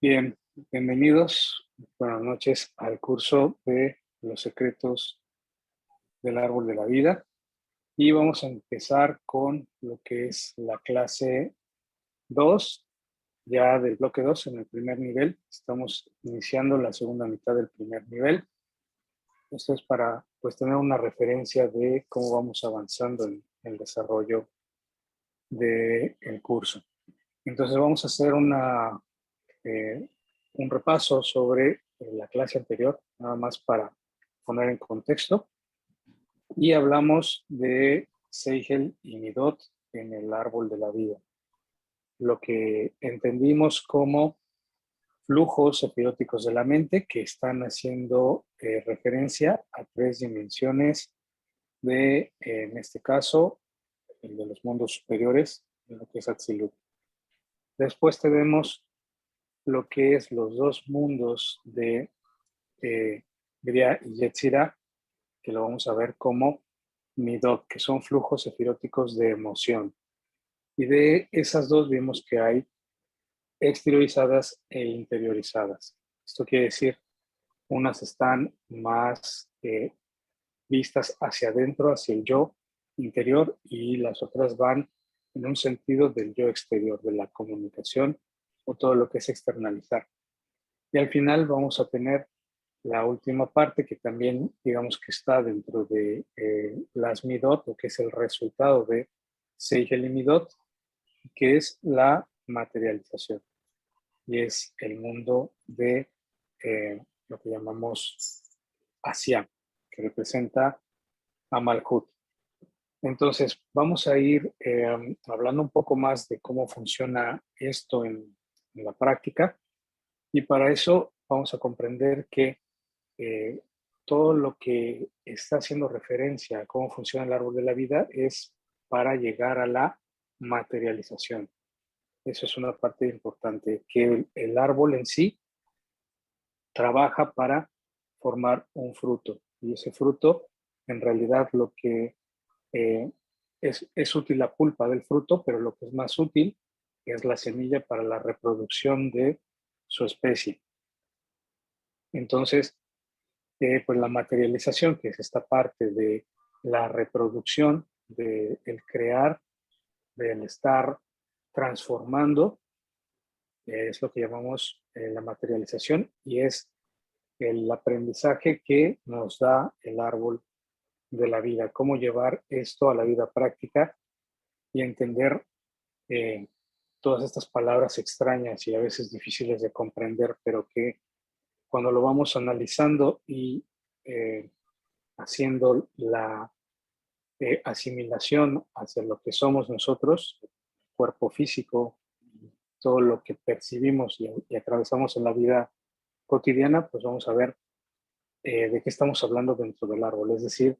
Bien, bienvenidos. Buenas noches al curso de los secretos del árbol de la vida. Y vamos a empezar con lo que es la clase 2, ya del bloque 2 en el primer nivel. Estamos iniciando la segunda mitad del primer nivel. Esto es para pues tener una referencia de cómo vamos avanzando en el desarrollo del curso. Entonces vamos a hacer eh, un repaso sobre la clase anterior, nada más para poner en contexto. Y hablamos de Seigel y Midot en el árbol de la vida. Lo que entendimos como flujos epiróticos de la mente que están haciendo referencia a tres dimensiones de, en este caso, el de los mundos superiores, lo que es Atzilut. Después tenemos lo que es los dos mundos de Bria y Yetzirah, que lo vamos a ver como Midot, que son flujos efiróticos de emoción. Y de esas dos vimos que hay exteriorizadas e interiorizadas. Esto quiere decir, unas están más vistas hacia adentro, hacia el yo interior, y las otras van en un sentido del yo exterior, de la comunicación o todo lo que es externalizar. Y al final vamos a tener la última parte que también digamos que está dentro de las Midot, o que es el resultado de Seigel y Midot, que es la materialización. Y es el mundo de lo que llamamos Asiam, que representa a Malhut. Entonces, vamos a ir hablando un poco más de cómo funciona esto en la práctica. Y para eso vamos a comprender que eh, todo lo que está haciendo referencia a cómo funciona el árbol de la vida es para llegar a la materialización. Eso es una parte importante, que el árbol en sí trabaja para formar un fruto. Y ese fruto, en realidad, lo que eh, es útil la pulpa del fruto, pero lo que es más útil es la semilla para la reproducción de su especie. Entonces, pues la materialización, que es esta parte de la reproducción, del crear, del estar transformando, es lo que llamamos la materialización, y es el aprendizaje que nos da el árbol de la vida, cómo llevar esto a la vida práctica y entender eh, todas estas palabras extrañas y a veces difíciles de comprender, pero que cuando lo vamos analizando y eh, haciendo la asimilación hacia lo que somos nosotros, cuerpo físico, todo lo que percibimos y atravesamos en la vida cotidiana, pues vamos a ver de qué estamos hablando dentro del árbol, es decir,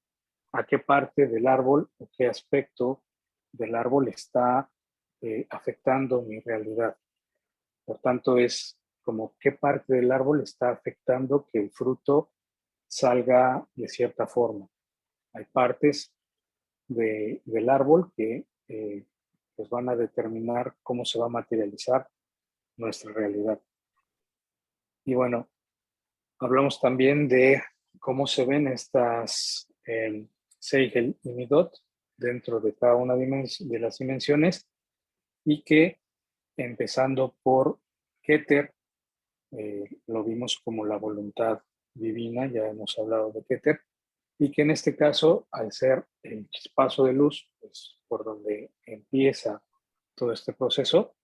a qué parte del árbol o qué aspecto del árbol está afectando mi realidad. Por tanto, es como qué parte del árbol está afectando que el fruto salga de cierta forma. Hay partes del árbol que pues van a determinar cómo se va a materializar nuestra realidad. Y bueno, hablamos también de cómo se ven estas Seigel y Midot dentro de cada una de las dimensiones, y que empezando por Keter, lo vimos como la voluntad divina, ya hemos hablado de Keter, y que en este caso, al ser el chispazo de luz, pues por donde empieza todo este proceso,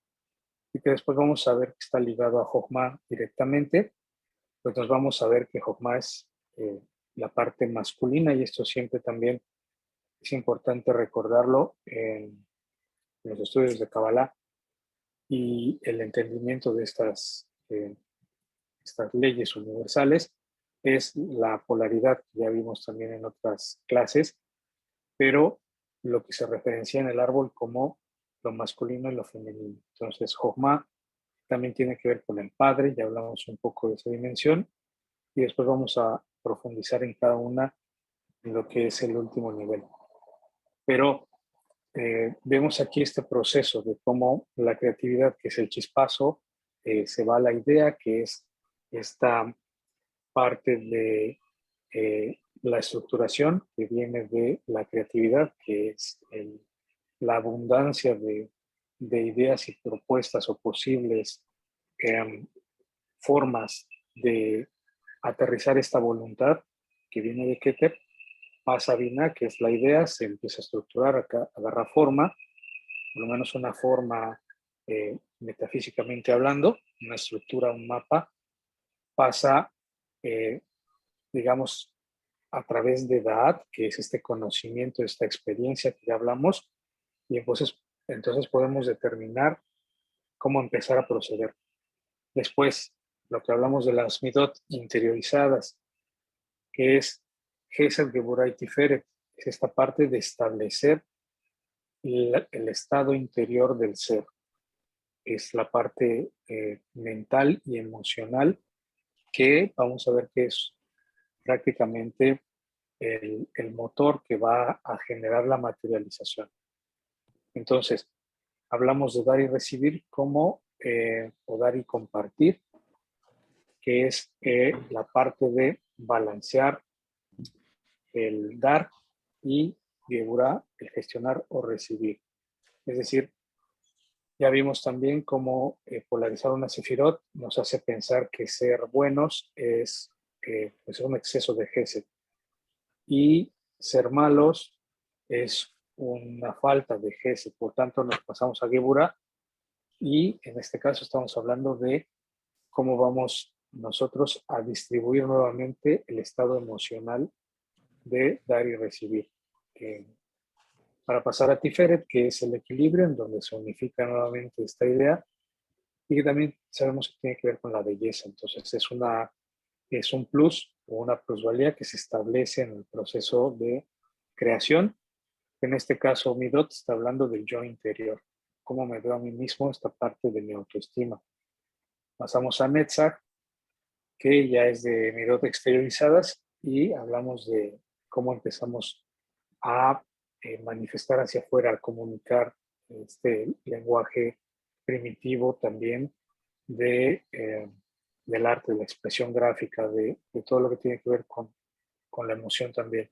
y que después vamos a ver que está ligado a Jochma directamente, pues nos vamos a ver que Jochma es la parte masculina, y esto siempre también es importante recordarlo en los estudios de Kabbalah y el entendimiento de estas leyes universales, es la polaridad que ya vimos también en otras clases, pero lo que se referencia en el árbol como lo masculino y lo femenino. Entonces, Jochma también tiene que ver con el padre, ya hablamos un poco de esa dimensión, y después vamos a profundizar en cada una en lo que es el último nivel. Pero vemos aquí este proceso de cómo la creatividad, que es el chispazo, se va la idea, que es esta parte de la estructuración que viene de la creatividad, que es la abundancia de ideas y propuestas o posibles formas de aterrizar esta voluntad que viene de Keter. Pasa a Binah, que es la idea, se empieza a estructurar, agarra forma, por lo menos una forma metafísicamente hablando, una estructura, un mapa, pasa, digamos, a través de Da'at, que es este conocimiento, esta experiencia que ya hablamos, y entonces podemos determinar cómo empezar a proceder. Después, lo que hablamos de las midot interiorizadas, que es Gesed, Geburah y Tiferet, es esta parte de establecer el estado interior del ser. Es la parte mental y emocional que vamos a ver que es prácticamente el motor que va a generar la materialización. Entonces, hablamos de dar y recibir como, o dar y compartir, que es la parte de balancear el dar y Geburah, el gestionar o recibir. Es decir, ya vimos también cómo polarizar una sefirot nos hace pensar que ser buenos es pues un exceso de gesed y ser malos es una falta de gesed. Por tanto, nos pasamos a Geburah y en este caso estamos hablando de cómo vamos nosotros a distribuir nuevamente el estado emocional de dar y recibir. Para pasar a Tiferet, que es el equilibrio en donde se unifica nuevamente esta idea y que también sabemos que tiene que ver con la belleza. Entonces es un plus o una plusvalía que se establece en el proceso de creación. En este caso, Midot está hablando del yo interior, cómo me veo a mí mismo, esta parte de mi autoestima. Pasamos a Netzach, que ya es de Midot exteriorizadas y hablamos de cómo empezamos a manifestar hacia afuera, a comunicar este lenguaje primitivo también del arte, de la expresión gráfica, de todo lo que tiene que ver con la emoción también.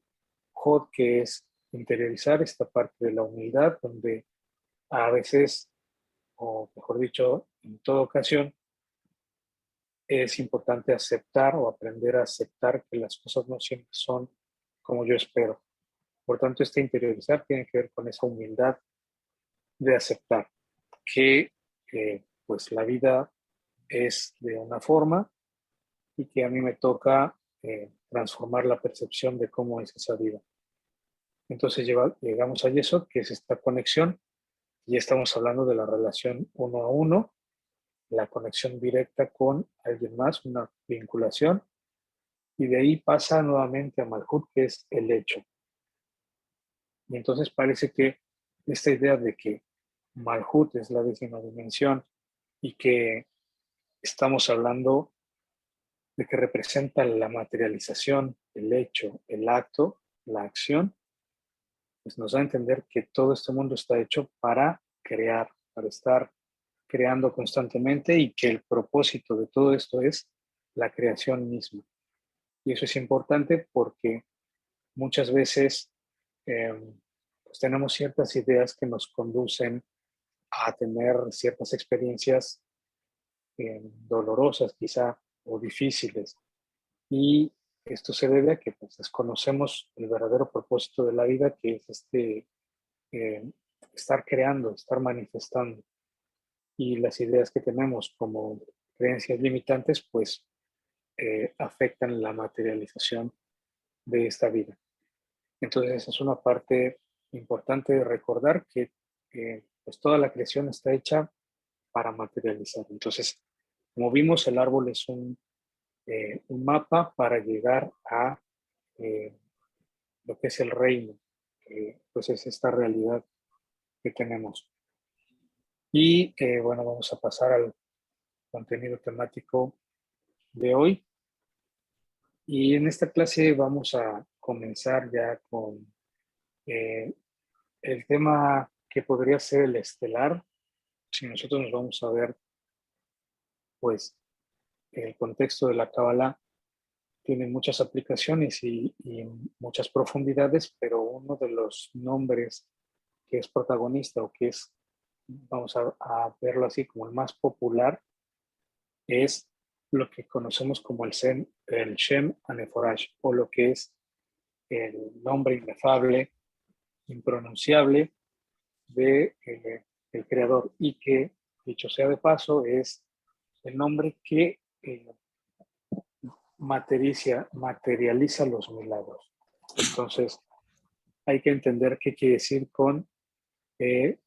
Hod, que es interiorizar esta parte de la humildad, donde a veces, o mejor dicho, en toda ocasión, es importante aceptar o aprender a aceptar que las cosas no siempre son como yo espero. Por tanto, este interiorizar tiene que ver con esa humildad de aceptar que pues la vida es de una forma y que a mí me toca transformar la percepción de cómo es esa vida. Entonces llegamos a eso, que es esta conexión, y estamos hablando de la relación uno a uno, la conexión directa con alguien más, una vinculación, y de ahí pasa nuevamente a Malhut, que es el hecho. Y entonces parece que esta idea de que Malhut es la 10ª dimensión y que estamos hablando de que representa la materialización, el hecho, el acto, la acción, pues nos da a entender que todo este mundo está hecho para crear, para estar creando constantemente y que el propósito de todo esto es la creación misma. Y eso es importante porque muchas veces pues tenemos ciertas ideas que nos conducen a tener ciertas experiencias dolorosas quizá o difíciles. Y esto se debe a que pues, desconocemos el verdadero propósito de la vida, que es eh, estar creando, estar manifestando. Y las ideas que tenemos como creencias limitantes, pues afectan la materialización de esta vida. Entonces, esa es una parte importante de recordar que pues toda la creación está hecha para materializar. Entonces, como vimos, el árbol es un mapa para llegar a lo que es el reino, pues es esta realidad que tenemos. Y bueno, vamos a pasar al contenido temático de hoy. Y en esta clase vamos a comenzar ya con el tema que podría ser el estelar. Si nosotros nos vamos a ver pues el contexto de la Cábala tiene muchas aplicaciones y muchas profundidades, pero uno de los nombres que es protagonista o que es, vamos a verlo así, como el más popular, es lo que conocemos como el Shem Aneforash, o lo que es el nombre inefable, impronunciable de el creador, y que, dicho sea de paso, es el nombre que materializa los milagros. Entonces, hay que entender qué quiere decir con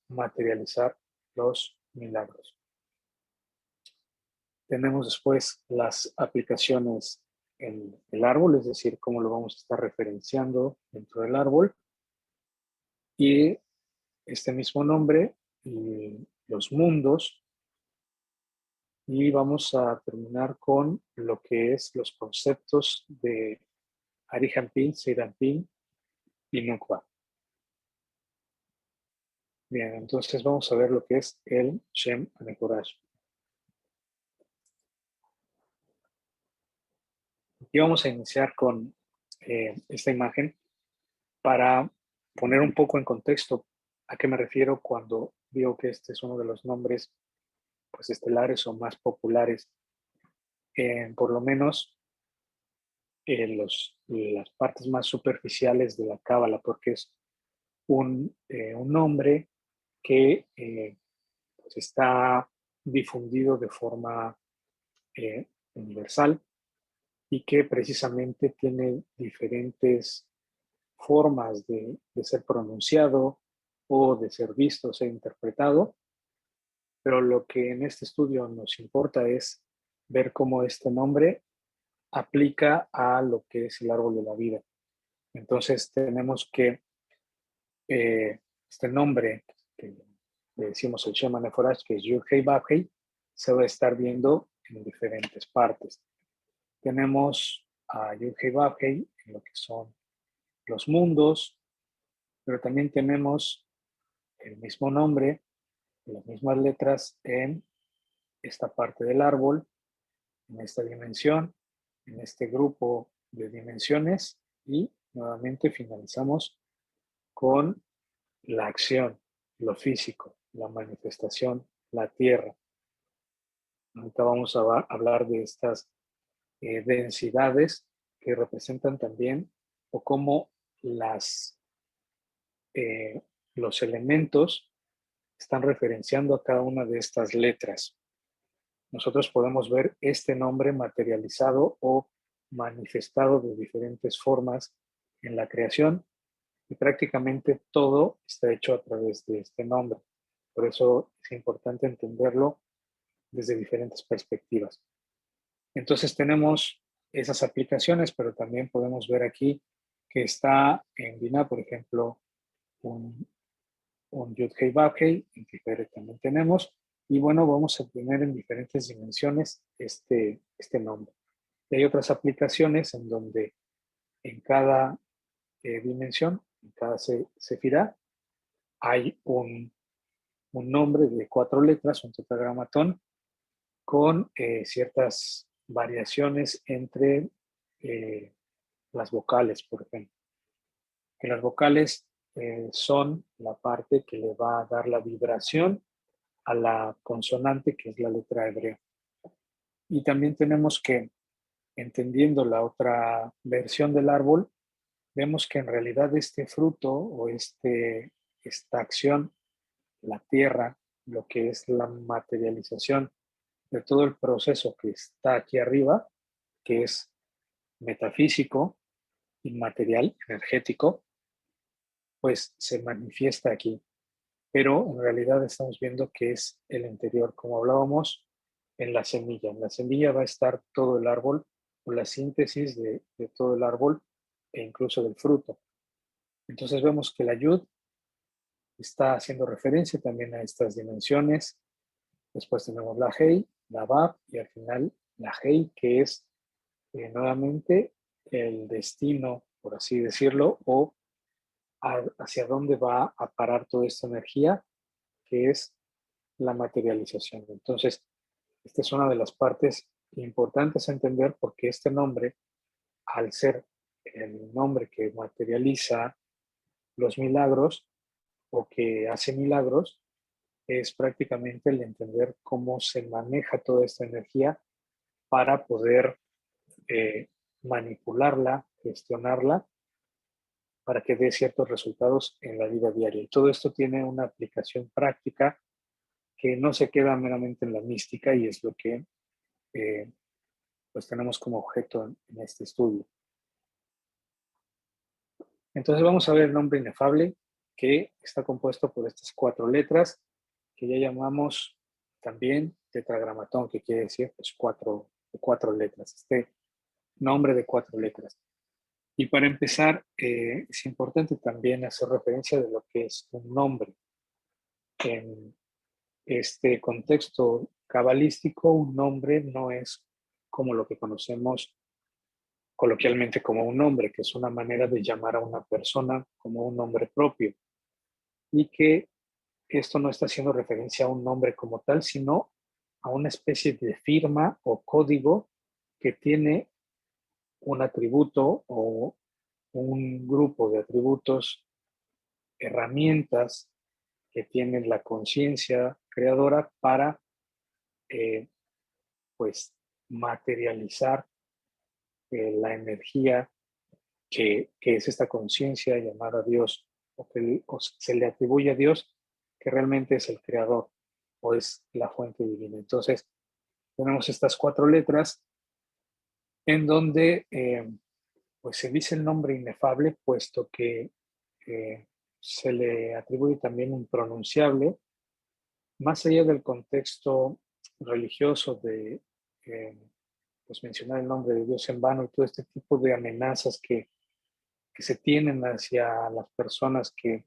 materializar los milagros. Tenemos después las aplicaciones en el árbol, es decir, cómo lo vamos a estar referenciando dentro del árbol. Y este mismo nombre y los mundos. Y vamos a terminar con lo que es los conceptos de Arihampin, Seidampin y Nukva. Bien, entonces vamos a ver lo que es el Shem Anekorash. Aquí vamos a iniciar con esta imagen para poner un poco en contexto a qué me refiero cuando digo que este es uno de los nombres pues, estelares o más populares, por lo menos las partes más superficiales de la Cábala, porque es un nombre que pues está difundido de forma universal y que precisamente tiene diferentes formas de ser pronunciado o de ser visto, ser interpretado, pero lo que en este estudio nos importa es ver cómo este nombre aplica a lo que es el árbol de la vida. Entonces tenemos que este nombre que le decimos el Shema Neforash, que es Yud-Hei Vav-Hei, se va a estar viendo en diferentes partes. Tenemos a Yud-Hei Vav-Hei en lo que son los mundos, pero también tenemos el mismo nombre, las mismas letras en esta parte del árbol, en esta dimensión, en este grupo de dimensiones, y nuevamente finalizamos con la acción, lo físico, la manifestación, la tierra. Ahorita vamos a hablar de estas densidades que representan también o cómo eh, los elementos están referenciando a cada una de estas letras. Nosotros podemos ver este nombre materializado o manifestado de diferentes formas en la creación, y prácticamente todo está hecho a través de este nombre. Por eso es importante entenderlo desde diferentes perspectivas. Entonces tenemos esas aplicaciones, pero también podemos ver aquí que está en Binah, por ejemplo, un Yud-Hei Vav-Hei, en Tiferet también tenemos, y bueno, vamos a tener en diferentes dimensiones este nombre. Y hay otras aplicaciones en donde en cada dimensión, en cada sefirá, hay un nombre de 4 letras, un tetragramatón, con ciertas variaciones entre las vocales, por ejemplo. Que las vocales son la parte que le va a dar la vibración a la consonante, que es la letra hebrea. Y también tenemos que, entendiendo la otra versión del árbol, vemos que en realidad este fruto o esta acción, la tierra, lo que es la materialización de todo el proceso que está aquí arriba, que es metafísico, inmaterial, energético, pues se manifiesta aquí. Pero en realidad estamos viendo que es el interior, como hablábamos, en la semilla. En la semilla va a estar todo el árbol, o la síntesis de todo el árbol e incluso del fruto. Entonces vemos que la yud está haciendo referencia también a estas dimensiones. Después tenemos la hei, la vav y al final la hei, que es nuevamente el destino, por así decirlo, o hacia dónde va a parar toda esta energía, que es la materialización. Entonces, Esta es una de las partes importantes a entender porque este nombre, al ser el nombre que materializa los milagros o que hace milagros, es prácticamente el entender cómo se maneja toda esta energía para poder manipularla, gestionarla, para que dé ciertos resultados en la vida diaria. Y todo esto tiene una aplicación práctica que no se queda meramente en la mística y es lo que pues tenemos como objeto en este estudio. Entonces vamos a ver el nombre inefable, que está compuesto por estas 4 letras que ya llamamos también tetragramatón, que quiere decir pues cuatro letras, este nombre de 4 letras. Y para empezar, es importante también hacer referencia de lo que es un nombre. En este contexto cabalístico, un nombre no es como lo que conocemos coloquialmente como un nombre, que es una manera de llamar a una persona como un nombre propio. Y que esto no está haciendo referencia a un nombre como tal, sino a una especie de firma o código que tiene un atributo o un grupo de atributos, herramientas que tienen la conciencia creadora para pues materializar la energía que es esta conciencia llamada Dios, o se le atribuye a Dios, que realmente es el creador o es la fuente divina. Entonces, tenemos estas 4 letras en donde pues se dice el nombre inefable, puesto que se le atribuye también un pronunciable, más allá del contexto religioso de pues mencionar el nombre de Dios en vano y todo este tipo de amenazas que se tienen hacia las personas que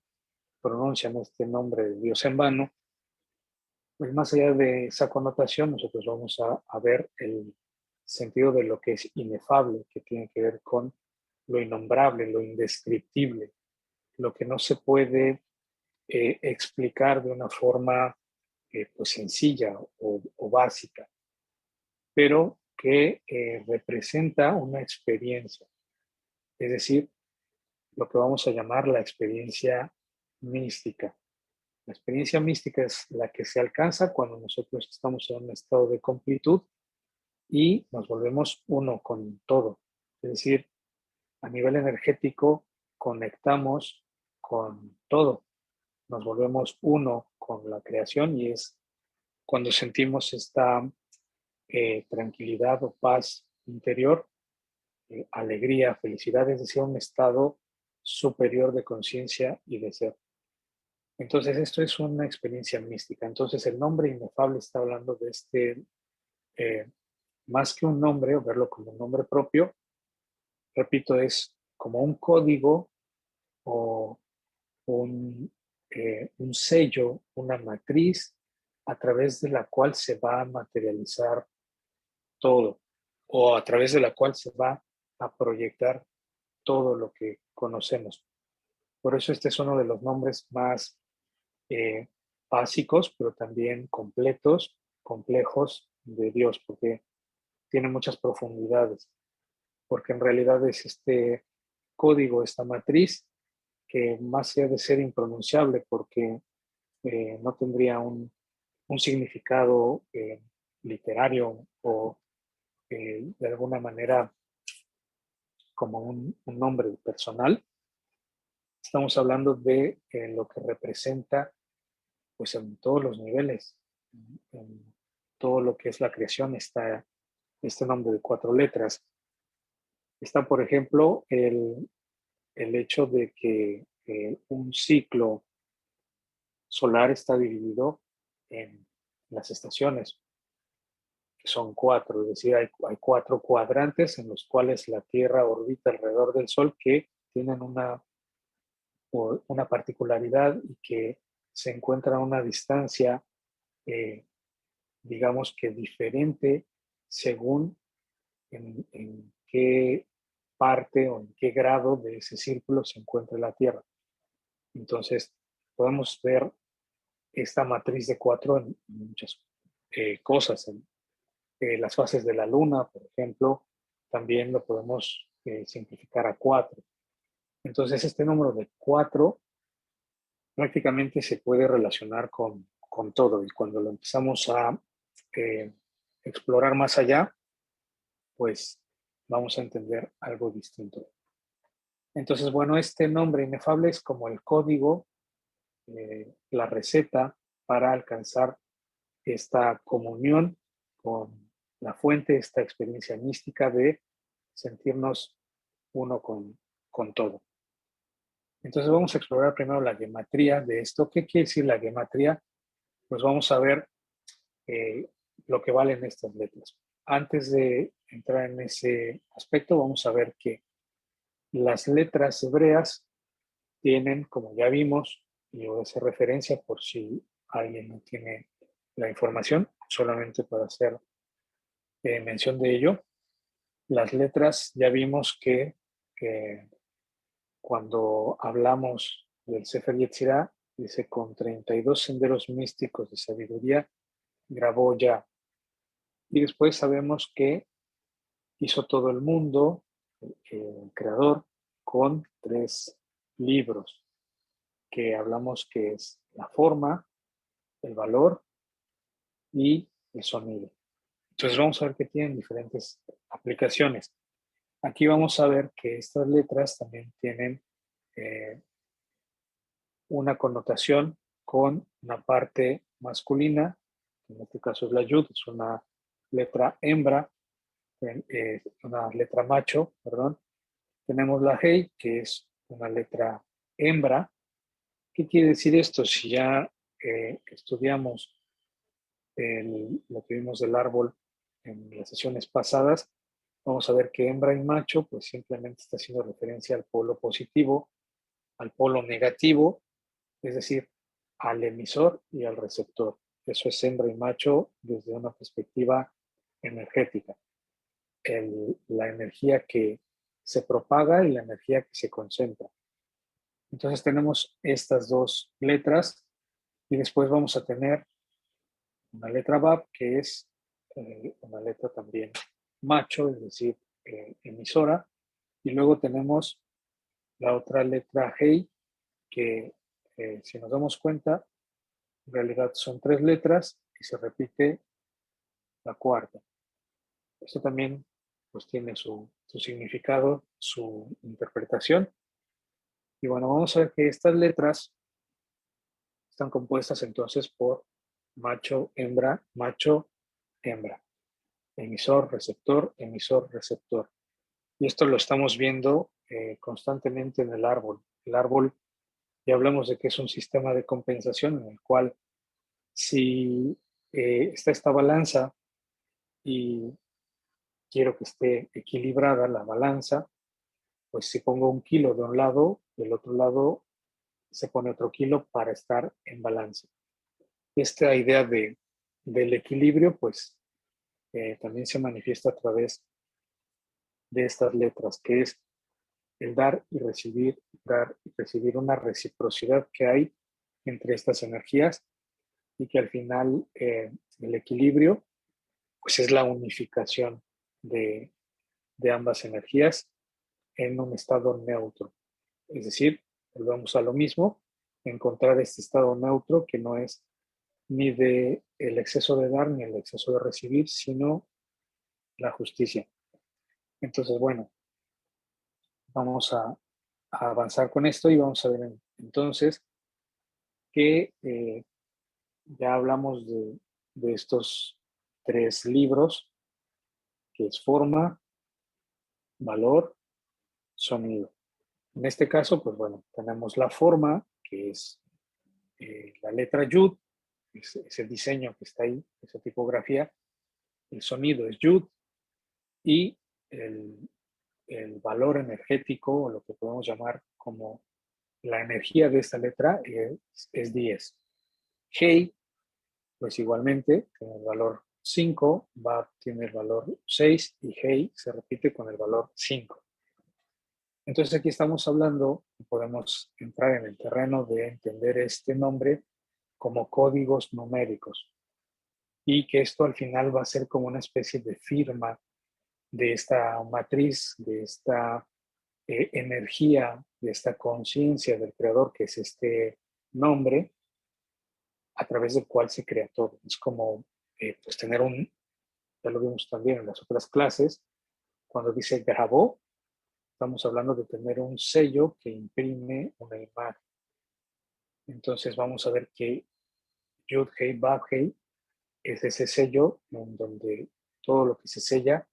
pronuncian este nombre de Dios en vano, pues más allá de esa connotación, nosotros vamos a ver el sentido de lo que es inefable, que tiene que ver con lo innombrable, lo indescriptible, lo que no se puede explicar de una forma pues sencilla o básica, pero que representa una experiencia, es decir, lo que vamos a llamar la experiencia mística. La experiencia mística es la que se alcanza cuando nosotros estamos en un estado de completud y nos volvemos uno con todo. Es decir, a nivel energético conectamos con todo. Nos volvemos uno con la creación y es cuando sentimos esta tranquilidad o paz interior, alegría, felicidad, es decir, un estado superior de conciencia y de ser. Entonces, esto es una experiencia mística. Entonces, el nombre inefable está hablando de este, eh, más que un nombre, o verlo como un nombre propio, repito, es como un código o un sello, una matriz a través de la cual se va a materializar todo, o a través de la cual se va a proyectar todo lo que conocemos. Por eso este es uno de los nombres más eh, básicos, pero también completos, complejos de Dios, porque tiene muchas profundidades, porque en realidad es este código, esta matriz, que más allá de ser impronunciable, porque no tendría un significado literario o de alguna manera como un nombre personal, estamos hablando de lo que representa pues en todos los niveles, en todo lo que es la creación, está este nombre de 4 letras. Está, por ejemplo, el hecho de que un ciclo solar está dividido en las estaciones, que son 4, es decir, hay 4 cuadrantes en los cuales la Tierra orbita alrededor del Sol que tienen una particularidad y que se encuentra a una distancia eh, digamos que diferente según en qué parte o en qué grado de ese círculo se encuentra la Tierra. Entonces, podemos ver esta matriz de 4 en muchas cosas, las fases de la luna, por ejemplo, también lo podemos simplificar a 4. Entonces, este número de 4 prácticamente se puede relacionar con todo. Y cuando lo empezamos a explorar más allá, pues vamos a entender algo distinto. Entonces, bueno, este nombre inefable es como el código, la receta para alcanzar esta comunión con la fuente, esta experiencia mística de sentirnos uno con todo. Entonces vamos a explorar primero la gematría de esto. ¿Qué quiere decir la gematría? Pues vamos a ver lo que valen estas letras. Antes de entrar en ese aspecto, vamos a ver que las letras hebreas tienen, como ya vimos, y voy a hacer referencia por si alguien no tiene la información, solamente para hacer mención de ello. Las letras, ya vimos que cuando hablamos del Sefer Yetzirah, dice, con 32 senderos místicos de sabiduría, grabó ya. Y después sabemos que hizo todo el mundo, el creador, con 3 libros, que hablamos que es la forma, el valor y el sonido. Entonces vamos a ver que tienen diferentes aplicaciones. Aquí vamos a ver que estas letras también tienen una connotación con una parte masculina, en este caso es la yud, es una letra hembra, una letra macho, perdón. Tenemos la hei, que es una letra hembra. ¿Qué quiere decir esto? Si ya estudiamos lo que vimos del árbol en las sesiones pasadas, vamos a ver que hembra y macho, pues simplemente está haciendo referencia al polo positivo, al polo negativo, es decir, al emisor y al receptor. Eso es hembra y macho desde una perspectiva energética. La energía que se propaga y la energía que se concentra. Entonces tenemos estas 2 letras y después vamos a tener una letra Bab, que es una letra también macho, es decir, emisora, y luego tenemos la otra letra Hei, que si nos damos cuenta, en realidad son 3 letras y se repite la cuarta. Esto también pues tiene su significado, su interpretación. Y bueno, vamos a ver que estas letras están compuestas entonces por macho, hembra, emisor, receptor. Y esto lo estamos viendo constantemente en el árbol. El árbol, ya hablamos de que es un sistema de compensación en el cual si está esta balanza y quiero que esté equilibrada la balanza, pues si pongo 1 kilo de un lado, del otro lado se pone otro kilo para estar en balance. Esta idea del equilibrio, pues también se manifiesta a través de estas letras, que es el dar y recibir una reciprocidad que hay entre estas energías y que al final el equilibrio pues es la unificación de ambas energías en un estado neutro. Es decir, volvemos a lo mismo, encontrar este estado neutro que no es ni de el exceso de dar ni el exceso de recibir, sino la justicia. Entonces, bueno, vamos a avanzar con esto y vamos a ver entonces que ya hablamos de estos 3 libros, que es forma, valor, sonido. En este caso, pues bueno, tenemos la forma, que es la letra Yud, es el diseño que está ahí, esa tipografía. El sonido es Yud y el valor energético, o lo que podemos llamar como la energía de esta letra, es 10. Hey, pues igualmente, tiene el valor 5, Bab tiene el valor 6 y Hey se repite con el valor 5. Entonces aquí estamos hablando, podemos entrar en el terreno de entender este nombre como códigos numéricos. y que esto al final va a ser como una especie de firma de esta matriz, de esta energía, de esta conciencia del creador, que es este nombre, a través del cual se crea todo. Es como pues tener ya lo vimos también en las otras clases, cuando dice grabó, estamos hablando de tener un sello que imprime una imagen. Entonces vamos a ver que Yud-Hei, Vav-Hei es ese sello en donde todo lo que se sella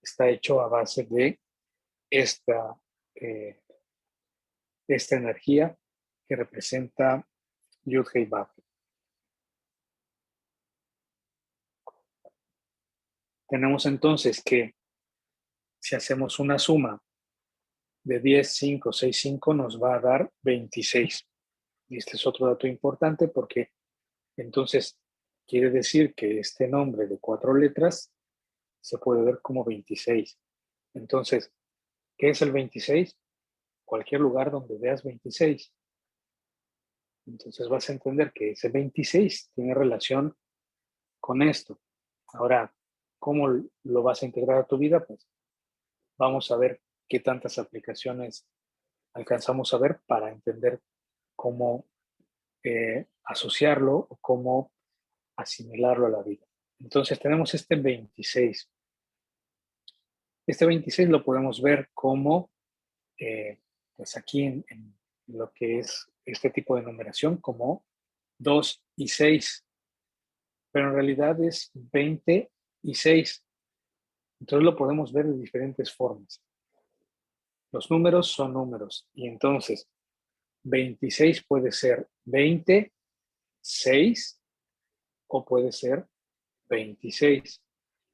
está hecho a base de esta, eh, esta energía que representa Yud-Hei, Vav-Hei. Tenemos entonces que si hacemos una suma de 10, 5, 6, 5 nos va a dar 26. Y este es otro dato importante porque entonces quiere decir que este nombre de 4 letras se puede ver como 26. Entonces, ¿qué es el 26? Cualquier lugar donde veas 26. Entonces vas a entender que ese 26 tiene relación con esto. Ahora, ¿cómo lo vas a integrar a tu vida? Pues vamos a ver qué tantas aplicaciones alcanzamos a ver para entender cómo asociarlo o cómo asimilarlo a la vida. Entonces tenemos este 26. Este 26 lo podemos ver como, pues aquí en lo que es este tipo de numeración, como 2 y 6, pero en realidad es 20 y 6. Entonces lo podemos ver de diferentes formas. Los números son números y entonces 26 puede ser 20, 6 o puede ser 26.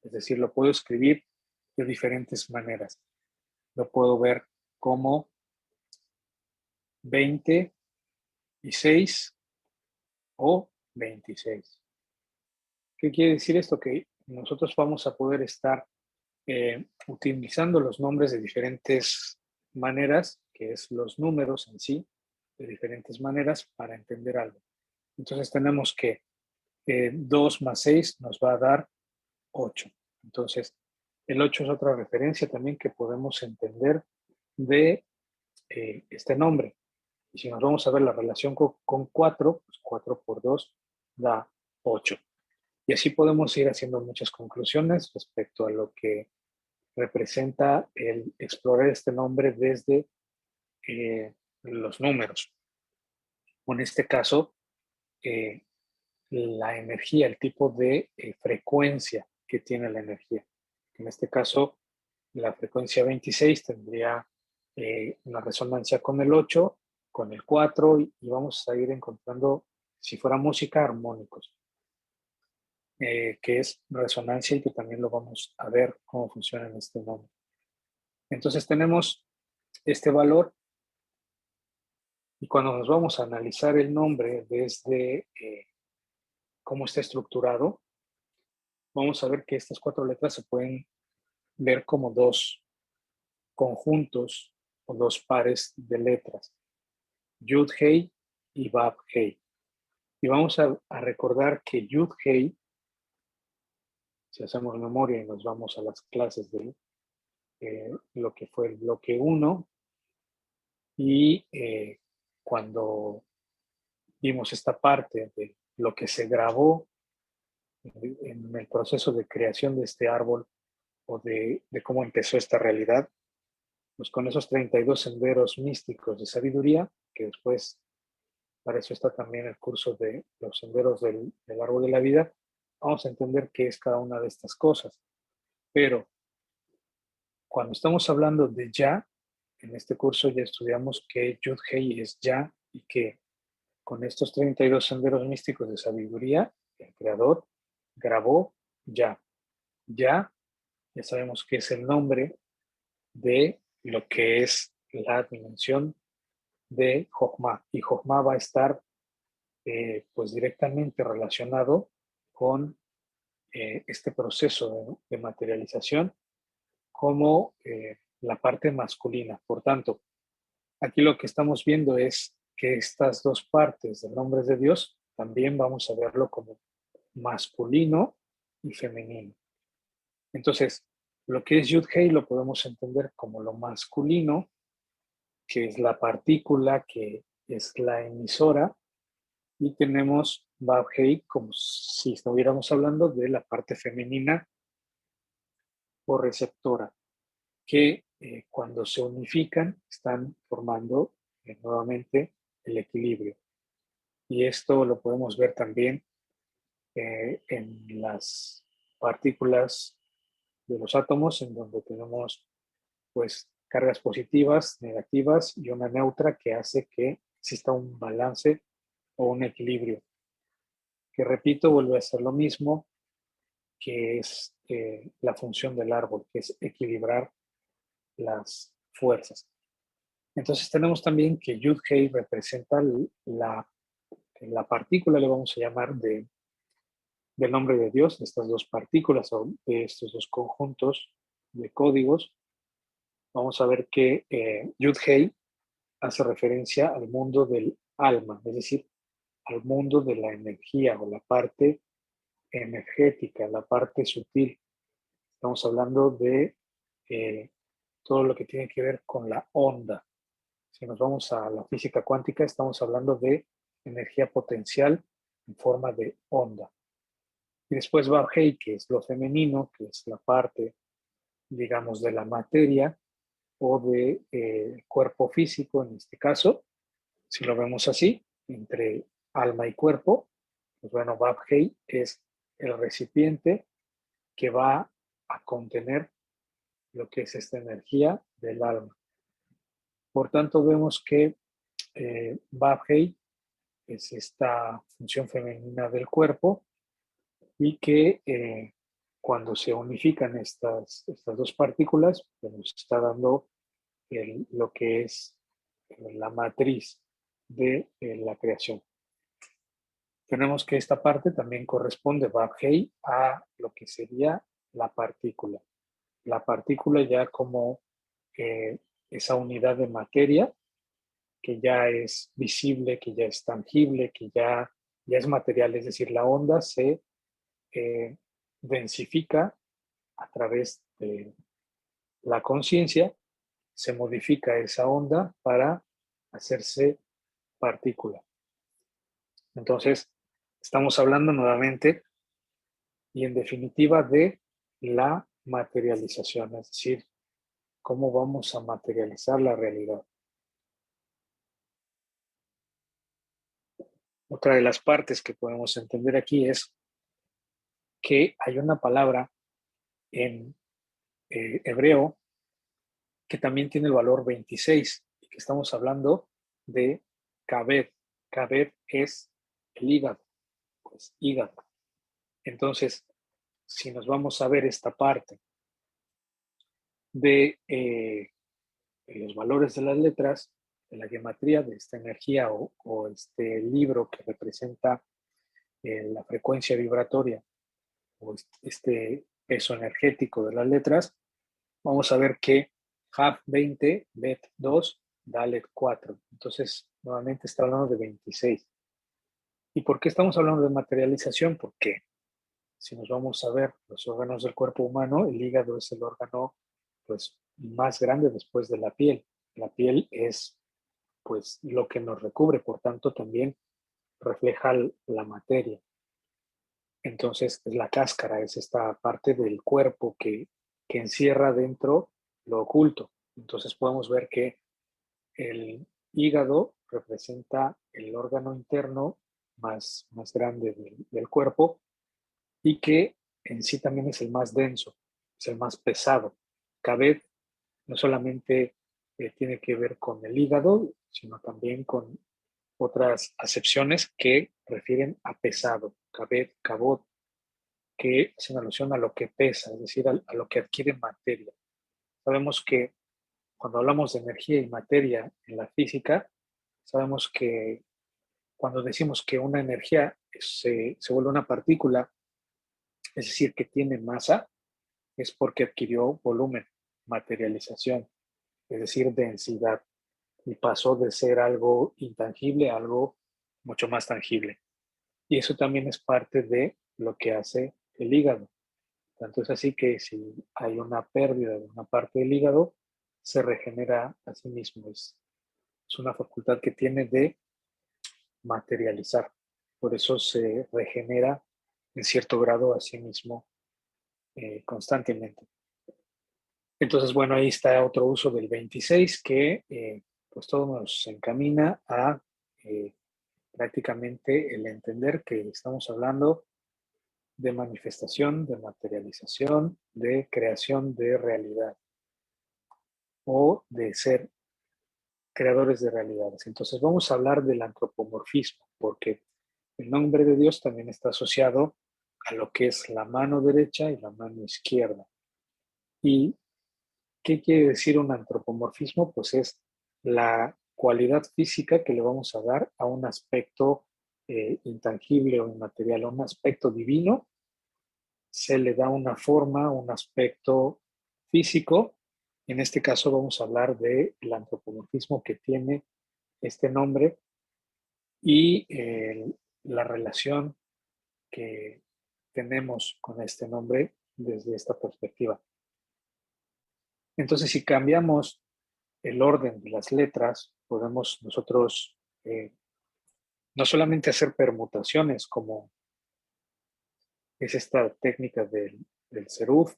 Es decir, lo puedo escribir de diferentes maneras. Lo puedo ver como 26 o 26. ¿Qué quiere decir esto? Que nosotros vamos a poder estar utilizando los nombres de diferentes maneras, que es los números en sí, de diferentes maneras para entender algo. Entonces tenemos que 2 más 6 nos va a dar 8. Entonces, el 8 es otra referencia también que podemos entender de este nombre. Y si nos vamos a ver la relación con 4, pues 4 por 2 da 8. Y así podemos ir haciendo muchas conclusiones respecto a lo que representa el explorar este nombre desde los números. O en este caso, eh, la energía, el tipo de frecuencia que tiene la energía. En este caso, la frecuencia 26 tendría una resonancia con el 8, con el 4 y vamos a ir encontrando, si fuera música, armónicos, que es resonancia y que también lo vamos a ver cómo funciona en este nombre. Entonces tenemos este valor y cuando nos vamos a analizar el nombre desde cómo está estructurado, vamos a ver que estas 4 letras se pueden ver como dos conjuntos o dos pares de letras, Yud-Hei y Vav-Hei. Y vamos a recordar que Yud-Hei, si hacemos memoria y nos vamos a las clases de lo que fue el bloque 1, y cuando vimos esta parte de lo que se grabó en el proceso de creación de este árbol o de cómo empezó esta realidad, pues con esos 32 senderos místicos de sabiduría, que después, para eso está también el curso de los senderos del árbol de la vida, vamos a entender qué es cada una de estas cosas. Pero cuando estamos hablando de ya, en este curso ya estudiamos que Yud-Hei es ya y que con estos 32 senderos místicos de sabiduría, el creador grabó ya. Ya sabemos que es el nombre de lo que es la dimensión de Jochma. Y Jochma va a estar pues directamente relacionado con este proceso de materialización como la parte masculina. Por tanto, aquí lo que estamos viendo es que estas dos partes de nombres de Dios también vamos a verlo como masculino y femenino. Entonces, lo que es Yud-Hei lo podemos entender como lo masculino, que es la partícula que es la emisora, y tenemos Vav-Hei como si estuviéramos hablando de la parte femenina o receptora, que cuando se unifican están formando nuevamente el equilibrio. Y esto lo podemos ver también en las partículas de los átomos, en donde tenemos pues cargas positivas, negativas y una neutra que hace que exista un balance o un equilibrio. Que repito, vuelve a ser lo mismo que es la función del árbol, que es equilibrar las fuerzas. Entonces tenemos también que Yud-Hei representa la partícula, le vamos a llamar, del nombre de Dios, de estas dos partículas o de estos dos conjuntos de códigos. Vamos a ver que Yud-Hei hace referencia al mundo del alma, es decir, al mundo de la energía o la parte energética, la parte sutil. Estamos hablando de todo lo que tiene que ver con la onda. Si nos vamos a la física cuántica, estamos hablando de energía potencial en forma de onda. Y después Vav-Hei, que es lo femenino, que es la parte, digamos, de la materia o de cuerpo físico en este caso. Si lo vemos así, entre alma y cuerpo, pues bueno, Vav-Hei es el recipiente que va a contener lo que es esta energía del alma. Por tanto, vemos que Vav-Hei es esta función femenina del cuerpo y que cuando se unifican estas dos partículas, pues nos está dando lo que es la matriz de la creación. Tenemos que esta parte también corresponde, Vav-Hei, a lo que sería la partícula. La partícula ya como esa unidad de materia que ya es visible, que ya es tangible, que ya es material, es decir, la onda se densifica a través de la conciencia, se modifica esa onda para hacerse partícula. Entonces, estamos hablando nuevamente y en definitiva de la materialización, es decir, cómo vamos a materializar la realidad. Otra de las partes que podemos entender aquí es que hay una palabra en hebreo que también tiene el valor 26 y que estamos hablando de kabed. Kabed es el hígado, pues hígado. Entonces, si nos vamos a ver esta parte de los valores de las letras, de la gematría, de esta energía o este libro que representa la frecuencia vibratoria o este peso energético de las letras, vamos a ver que Haf 20, Bet 2, Dalet 4. Entonces, nuevamente está hablando de 26. ¿Y por qué estamos hablando de materialización? Porque si nos vamos a ver los órganos del cuerpo humano, el hígado es el órgano pues, más grande después de la piel. La piel es pues lo que nos recubre, por tanto también refleja la materia. Entonces es la cáscara, es esta parte del cuerpo que encierra dentro lo oculto. Entonces podemos ver que el hígado representa el órgano interno más grande del cuerpo y que en sí también es el más denso, es el más pesado. Kabed no solamente tiene que ver con el hígado, sino también con otras acepciones que refieren a pesado, kabed, kabod, que es una alusión a lo que pesa, es decir, a lo que adquiere materia. Sabemos que cuando hablamos de energía y materia en la física, sabemos que cuando decimos que una energía se vuelve una partícula, es decir, que tiene masa, es porque adquirió volumen, materialización, es decir, densidad, y pasó de ser algo intangible a algo mucho más tangible. Y eso también es parte de lo que hace el hígado. Tanto es así que si hay una pérdida de una parte del hígado, se regenera a sí mismo. Es una facultad que tiene de materializar. Por eso se regenera en cierto grado a sí mismo constantemente. Entonces, bueno, ahí está otro uso del 26 que pues todo nos encamina a prácticamente el entender que estamos hablando de manifestación, de materialización, de creación de realidad o de ser creadores de realidades. Entonces vamos a hablar del antropomorfismo, porque el nombre de Dios también está asociado a lo que es la mano derecha y la mano izquierda. ¿Y qué quiere decir un antropomorfismo? Pues es la cualidad física que le vamos a dar a un aspecto intangible o inmaterial, a un aspecto divino, se le da una forma, un aspecto físico. En este caso vamos a hablar del antropomorfismo que tiene este nombre y la relación que tenemos con este nombre desde esta perspectiva. Entonces, si cambiamos el orden de las letras, podemos nosotros no solamente hacer permutaciones, como es esta técnica del seruf,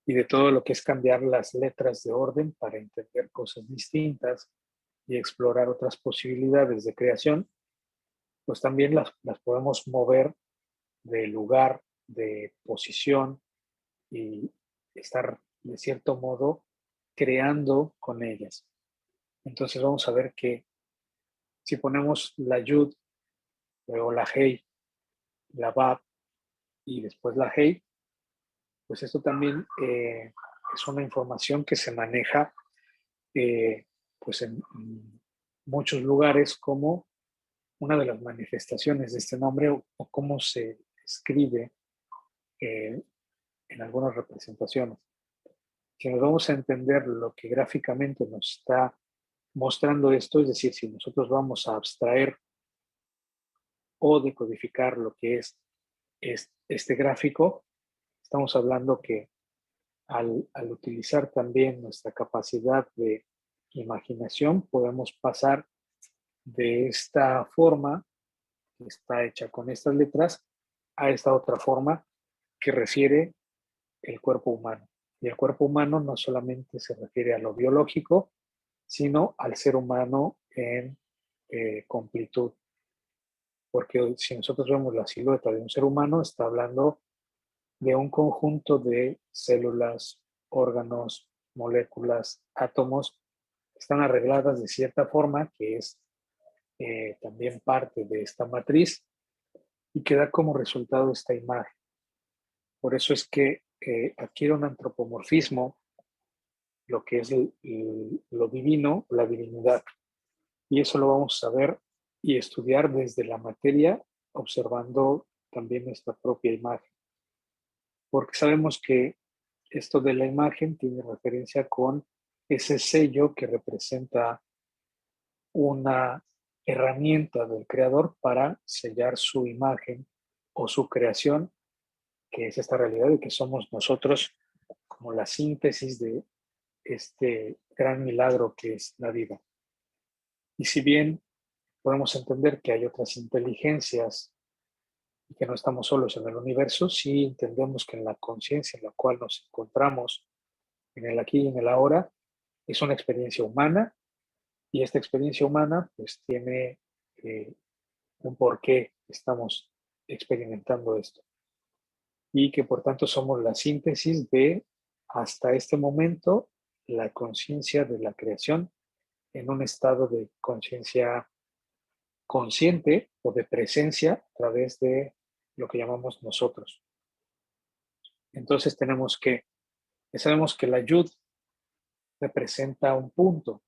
y de todo lo que es cambiar las letras de orden para entender cosas distintas y explorar otras posibilidades de creación, pues también las podemos mover de lugar, de posición y estar de cierto modo creando con ellas. Entonces vamos a ver que si ponemos la yud, luego la hey, la bab y después la hey, pues esto también es una información que se maneja pues en muchos lugares como una de las manifestaciones de este nombre o cómo se escribe eh, en algunas representaciones. Si nos vamos a entender lo que gráficamente nos está mostrando esto, es decir, si nosotros vamos a abstraer o decodificar lo que es este gráfico, estamos hablando que al utilizar también nuestra capacidad de imaginación, podemos pasar de esta forma que está hecha con estas letras a esta otra forma que refiere el cuerpo humano. Y el cuerpo humano no solamente se refiere a lo biológico, sino al ser humano en completud. Porque si nosotros vemos la silueta de un ser humano, está hablando de un conjunto de células, órganos, moléculas, átomos, que están arregladas de cierta forma, que es también parte de esta matriz y que da como resultado esta imagen. Por eso es que adquiere un antropomorfismo, lo que es lo divino, la divinidad. Y eso lo vamos a ver y estudiar desde la materia, observando también nuestra propia imagen. Porque sabemos que esto de la imagen tiene referencia con ese sello que representa una herramienta del creador para sellar su imagen o su creación, que es esta realidad de que somos nosotros como la síntesis de este gran milagro que es la vida. Y si bien podemos entender que hay otras inteligencias y que no estamos solos en el universo, sí entendemos que en la conciencia en la cual nos encontramos, en el aquí y en el ahora, es una experiencia humana y esta experiencia humana pues tiene un por qué estamos experimentando esto y que por tanto somos la síntesis de hasta este momento la conciencia de la creación en un estado de conciencia consciente o de presencia a través de lo que llamamos nosotros. Entonces tenemos que, sabemos que la yud representa un punto,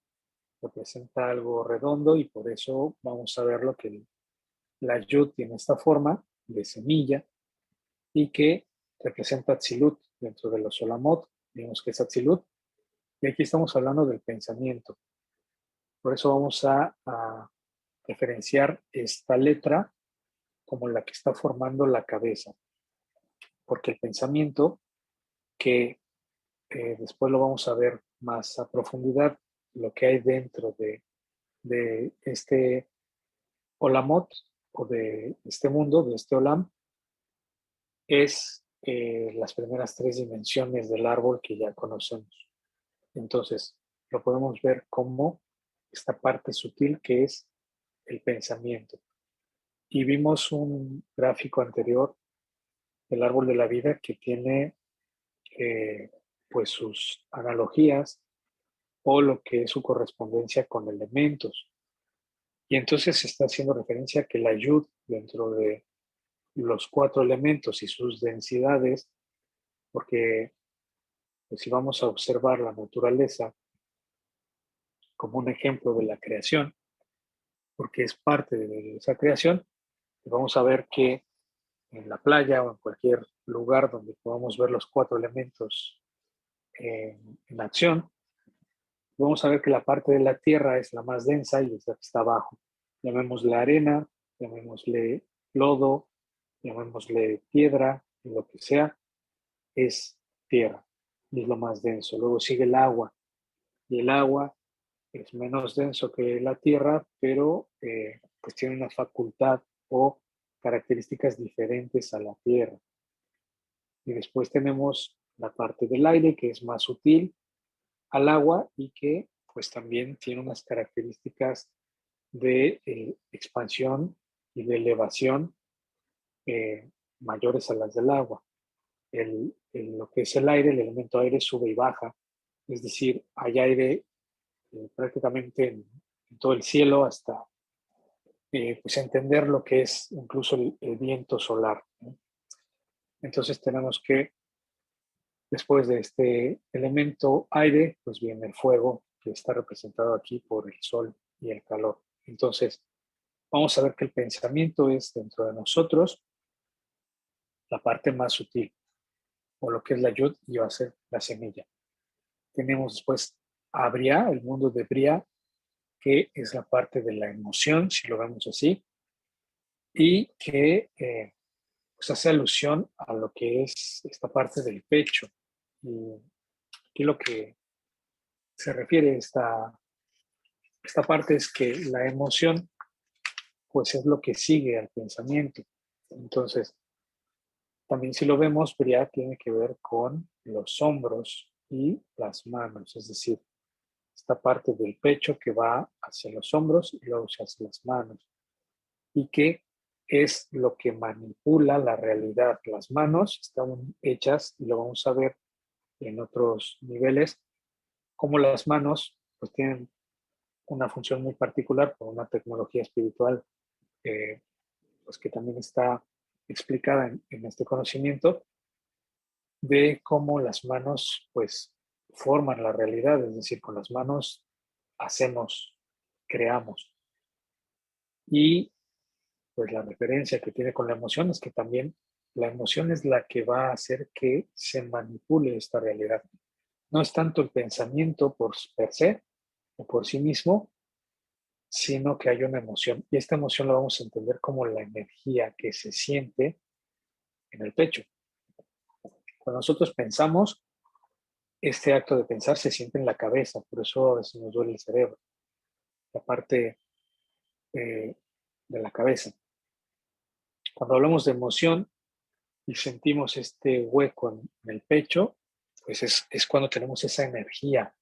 representa algo redondo y por eso vamos a ver lo que la yud tiene esta forma de semilla y que representa Atzilut dentro de los Olamot. Vimos que es Atzilut y aquí estamos hablando del pensamiento. Por eso vamos a referenciar esta letra como la que está formando la cabeza, porque el pensamiento, que después lo vamos a ver más a profundidad, lo que hay dentro de este Olamot o de este mundo, de este Olam, es las primeras tres dimensiones del árbol que ya conocemos. Entonces, lo podemos ver como esta parte sutil que es el pensamiento. Y vimos un gráfico anterior del árbol de la vida que tiene pues sus analogías o lo que es su correspondencia con elementos. Y entonces se está haciendo referencia a que la yud dentro de los cuatro elementos y sus densidades, porque pues, si vamos a observar la naturaleza como un ejemplo de la creación, porque es parte de esa creación, vamos a ver que en la playa o en cualquier lugar donde podamos ver los cuatro elementos en acción, vamos a ver que la parte de la tierra es la más densa y es la que está abajo. Llamémosle arena, llamémosle lodo, llamémosle piedra, lo que sea, es tierra y es lo más denso. Luego sigue el agua y el agua es menos denso que la tierra, pero pues tiene una facultad o características diferentes a la tierra. Y después tenemos la parte del aire, que es más sutil al agua y que pues también tiene unas características de expansión y de elevación mayores a las del agua. Lo que es el aire, el elemento aire sube y baja, es decir, hay aire prácticamente en todo el cielo hasta pues entender lo que es incluso el viento solar, ¿no? Entonces tenemos que después de este elemento aire, pues viene el fuego, que está representado aquí por el sol y el calor. Entonces, vamos a ver que el pensamiento es dentro de nosotros la parte más sutil, o lo que es la yud, y va a ser la semilla. Tenemos después a Briah, el mundo de Briah, que es la parte de la emoción, si lo vemos así, y que pues hace alusión a lo que es esta parte del pecho. Y aquí lo que se refiere a esta parte es que la emoción pues es lo que sigue al pensamiento. Entonces, también si lo vemos, Briah tiene que ver con los hombros y las manos, es decir, esta parte del pecho que va hacia los hombros y luego hacia las manos, y que es lo que manipula la realidad. Las manos están hechas, y lo vamos a ver en otros niveles, como las manos pues tienen una función muy particular por una tecnología espiritual eh, pues que también está explicada en este conocimiento de cómo las manos pues forman la realidad, es decir, con las manos hacemos, creamos. Y pues la referencia que tiene con la emoción es que también la emoción es la que va a hacer que se manipule esta realidad. No es tanto el pensamiento por per se o por sí mismo, sino que hay una emoción. Y esta emoción la vamos a entender como la energía que se siente en el pecho. Cuando nosotros pensamos, este acto de pensar se siente en la cabeza, por eso a veces nos duele el cerebro, la parte eh, de la cabeza. Cuando hablamos de emoción y sentimos este hueco en el pecho, pues es cuando tenemos esa energía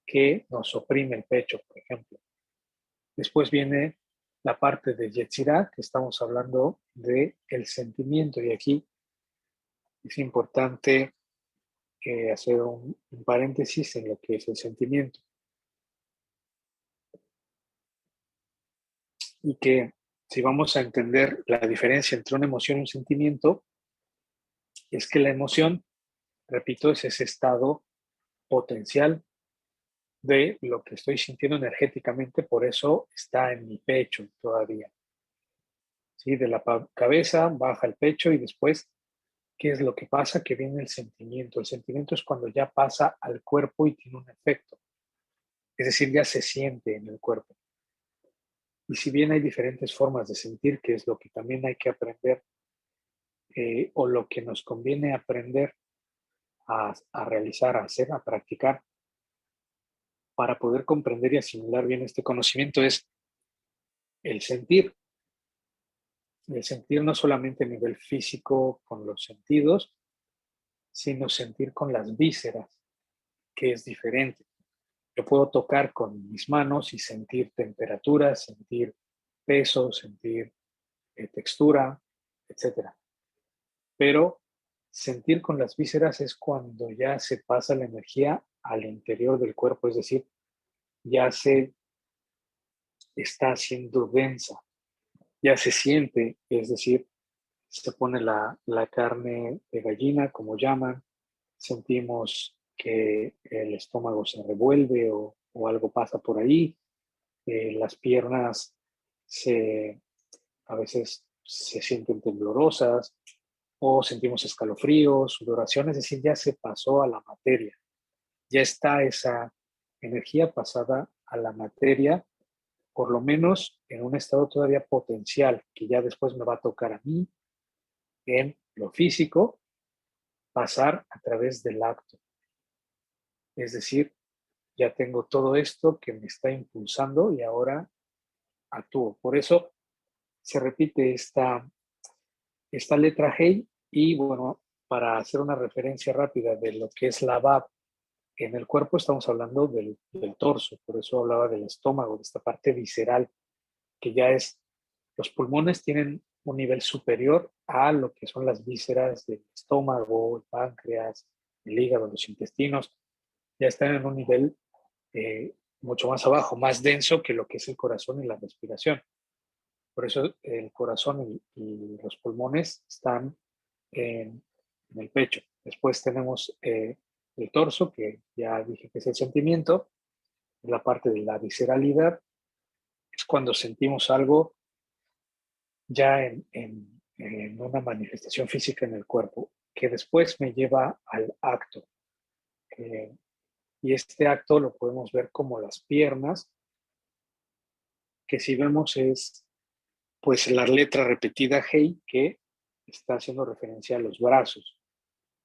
que nos oprime el pecho, por ejemplo. Después viene la parte de Yetzirah, que estamos hablando de el sentimiento, y aquí es importante hacer un paréntesis en lo que es el sentimiento. Y que si vamos a entender la diferencia entre una emoción y un sentimiento, es que la emoción, repito, es ese estado potencial de lo que estoy sintiendo energéticamente, por eso está en mi pecho todavía. ¿Sí? De la cabeza baja el pecho y después, ¿qué es lo que pasa? Que viene el sentimiento. El sentimiento es cuando ya pasa al cuerpo y tiene un efecto. Es decir, ya se siente en el cuerpo. Y si bien hay diferentes formas de sentir, que es lo que también hay que aprender, o lo que nos conviene aprender a realizar, a hacer, a practicar, para poder comprender y asimilar bien este conocimiento, es el sentir. El sentir no solamente a nivel físico con los sentidos, sino sentir con las vísceras, que es diferente. Yo puedo tocar con mis manos y sentir temperatura, sentir peso, sentir textura, etcétera. Pero sentir con las vísceras es cuando ya se pasa la energía al interior del cuerpo, es decir, ya se está haciendo densa, ya se siente, es decir, se pone la carne de gallina, como llaman, sentimos que el estómago se revuelve o algo pasa por ahí, las piernas se, a veces se sienten temblorosas o sentimos escalofríos, sudoración, es decir, ya se pasó a la materia, ya está esa energía pasada a la materia, por lo menos en un estado todavía potencial, que ya después me va a tocar a mí en lo físico, pasar a través del acto. Es decir, ya tengo todo esto que me está impulsando y ahora actúo. Por eso se repite esta letra Hey y bueno, para hacer una referencia rápida de lo que es la Bab en el cuerpo, estamos hablando del torso, por eso hablaba del estómago, de esta parte visceral, que ya es, los pulmones tienen un nivel superior a lo que son las vísceras del estómago, el páncreas, el hígado, los intestinos, ya están en un nivel mucho más abajo, más denso que lo que es el corazón y la respiración. Por eso el corazón y los pulmones están en el pecho. Después tenemos el torso, que ya dije que es el sentimiento, la parte de la visceralidad, es cuando sentimos algo ya en una manifestación física en el cuerpo, que después me lleva al acto. Eh, y este acto lo podemos ver como las piernas, que si vemos es pues la letra repetida Hey, que está haciendo referencia a los brazos.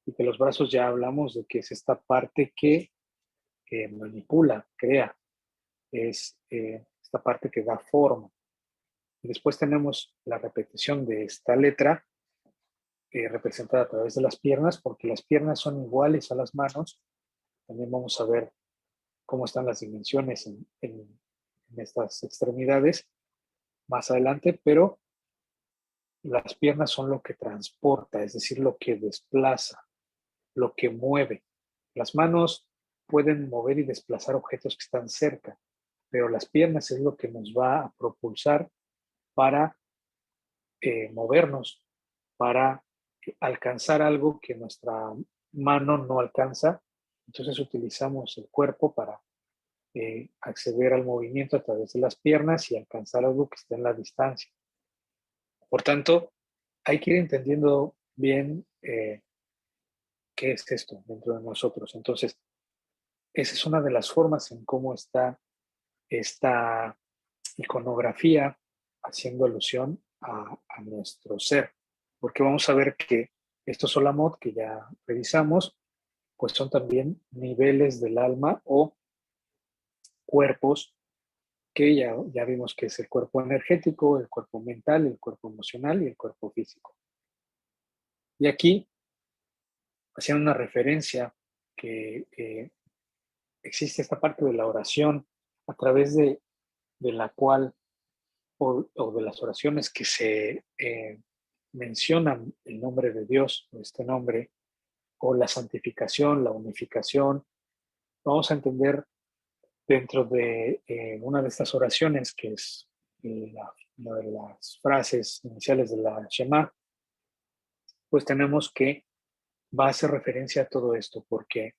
Y que los brazos ya hablamos de que es esta parte que manipula, crea, es esta parte que da forma. Y después tenemos la repetición de esta letra representada a través de las piernas, porque las piernas son iguales a las manos. También vamos a ver cómo están las dimensiones en estas extremidades más adelante, pero las piernas son lo que transporta, es decir, lo que desplaza, lo que mueve. Las manos pueden mover y desplazar objetos que están cerca, pero las piernas es lo que nos va a propulsar para movernos, para alcanzar algo que nuestra mano no alcanza. Entonces utilizamos el cuerpo para acceder al movimiento a través de las piernas y alcanzar algo que esté en la distancia. Por tanto, hay que ir entendiendo bien qué es esto dentro de nosotros. Entonces, esa es una de las formas en cómo está esta iconografía haciendo alusión a nuestro ser. Porque vamos a ver que estos Olamot que ya revisamos, pues son también niveles del alma o cuerpos que ya vimos que es el cuerpo energético, el cuerpo mental, el cuerpo emocional y el cuerpo físico. Y aquí hacían una referencia que existe esta parte de la oración a través de la cual o de las oraciones que se mencionan el nombre de Dios o este nombre o la santificación, la unificación. Vamos a entender dentro de una de estas oraciones que es una de las frases iniciales de la Shema, pues tenemos que va a hacer referencia a todo esto porque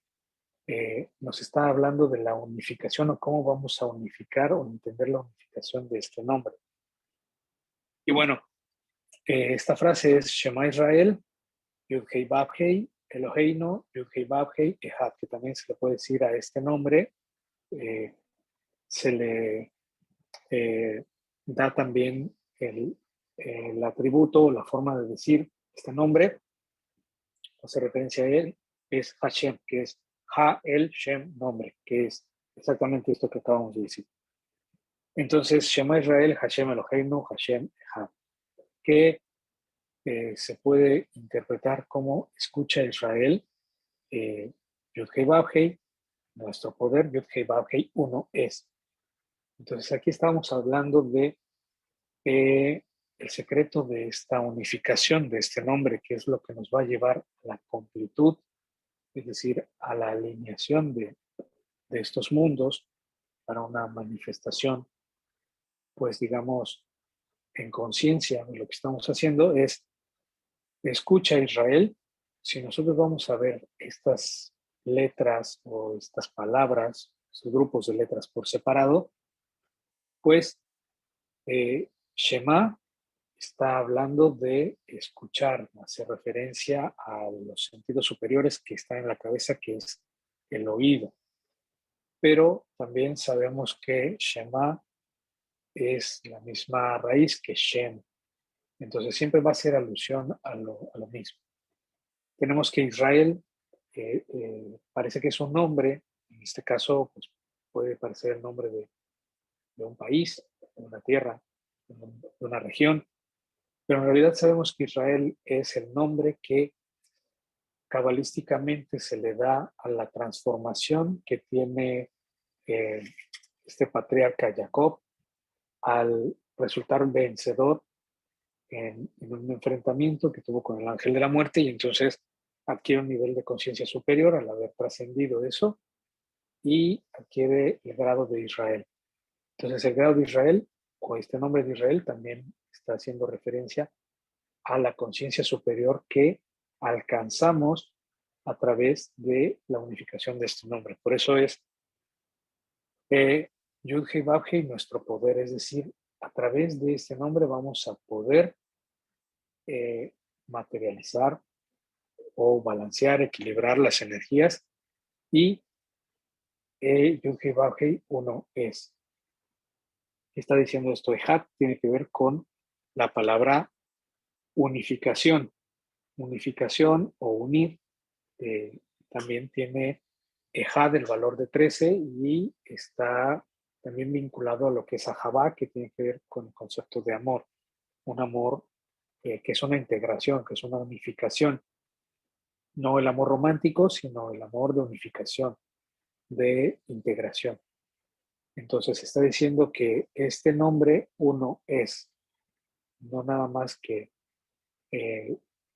nos está hablando de la unificación o cómo vamos a unificar o entender la unificación de este nombre. Y bueno, esta frase es Shema Israel, Yud-Hei Vav-Hei, Eloheinu, Yud-Hei Vav-Hei, Ehad, que también se le puede decir a este nombre, se le da también el atributo, la forma de decir este nombre, hace referencia a él, es Hashem, que es Ha-El-Shem, nombre, que es exactamente esto que acabamos de decir. Entonces, Shema Israel, Hashem Eloheinu, Hashem Echad, que se puede interpretar como escucha Israel, Yud-Hei Vav-Hei, nuestro poder, Yud-Hei Vav-Hei, uno es. Entonces, aquí estamos hablando de el secreto de esta unificación de este nombre, que es lo que nos va a llevar a la completud, es decir, a la alineación de estos mundos para una manifestación, pues digamos, en conciencia de lo que estamos haciendo es, escucha Israel. Si nosotros vamos a ver estas letras o estas palabras, estos grupos de letras por separado, pues Shema está hablando de escuchar, hace referencia a los sentidos superiores que están en la cabeza, que es el oído. Pero también sabemos que Shema es la misma raíz que Shem. Entonces siempre va a ser alusión a lo mismo. Tenemos que Israel parece que es un nombre, en este caso pues, puede parecer el nombre de un país, de una tierra, de una región, pero en realidad sabemos que Israel es el nombre que cabalísticamente se le da a la transformación que tiene eh, este patriarca Jacob al resultar vencedor en un enfrentamiento que tuvo con el ángel de la muerte y entonces adquiere un nivel de conciencia superior al haber trascendido eso y adquiere el grado de Israel. Entonces el grado de Israel o este nombre de Israel también está haciendo referencia a la conciencia superior que alcanzamos a través de la unificación de este nombre. Por eso es Yud-Hei Vav-Hei, nuestro poder, es decir, a través de este nombre vamos a poder materializar o balancear, equilibrar las energías y Yud-Hei Vav-Hei uno es. ¿Qué está diciendo esto? Ejat tiene que ver con la palabra unificación. Unificación o unir también tiene Ejad el valor de 13 y está también vinculado a lo que es Ahabá, que tiene que ver con el concepto de amor. Un amor que es una integración, que es una unificación. No el amor romántico, sino el amor de unificación, de integración. Entonces está diciendo que este nombre uno es, no nada más que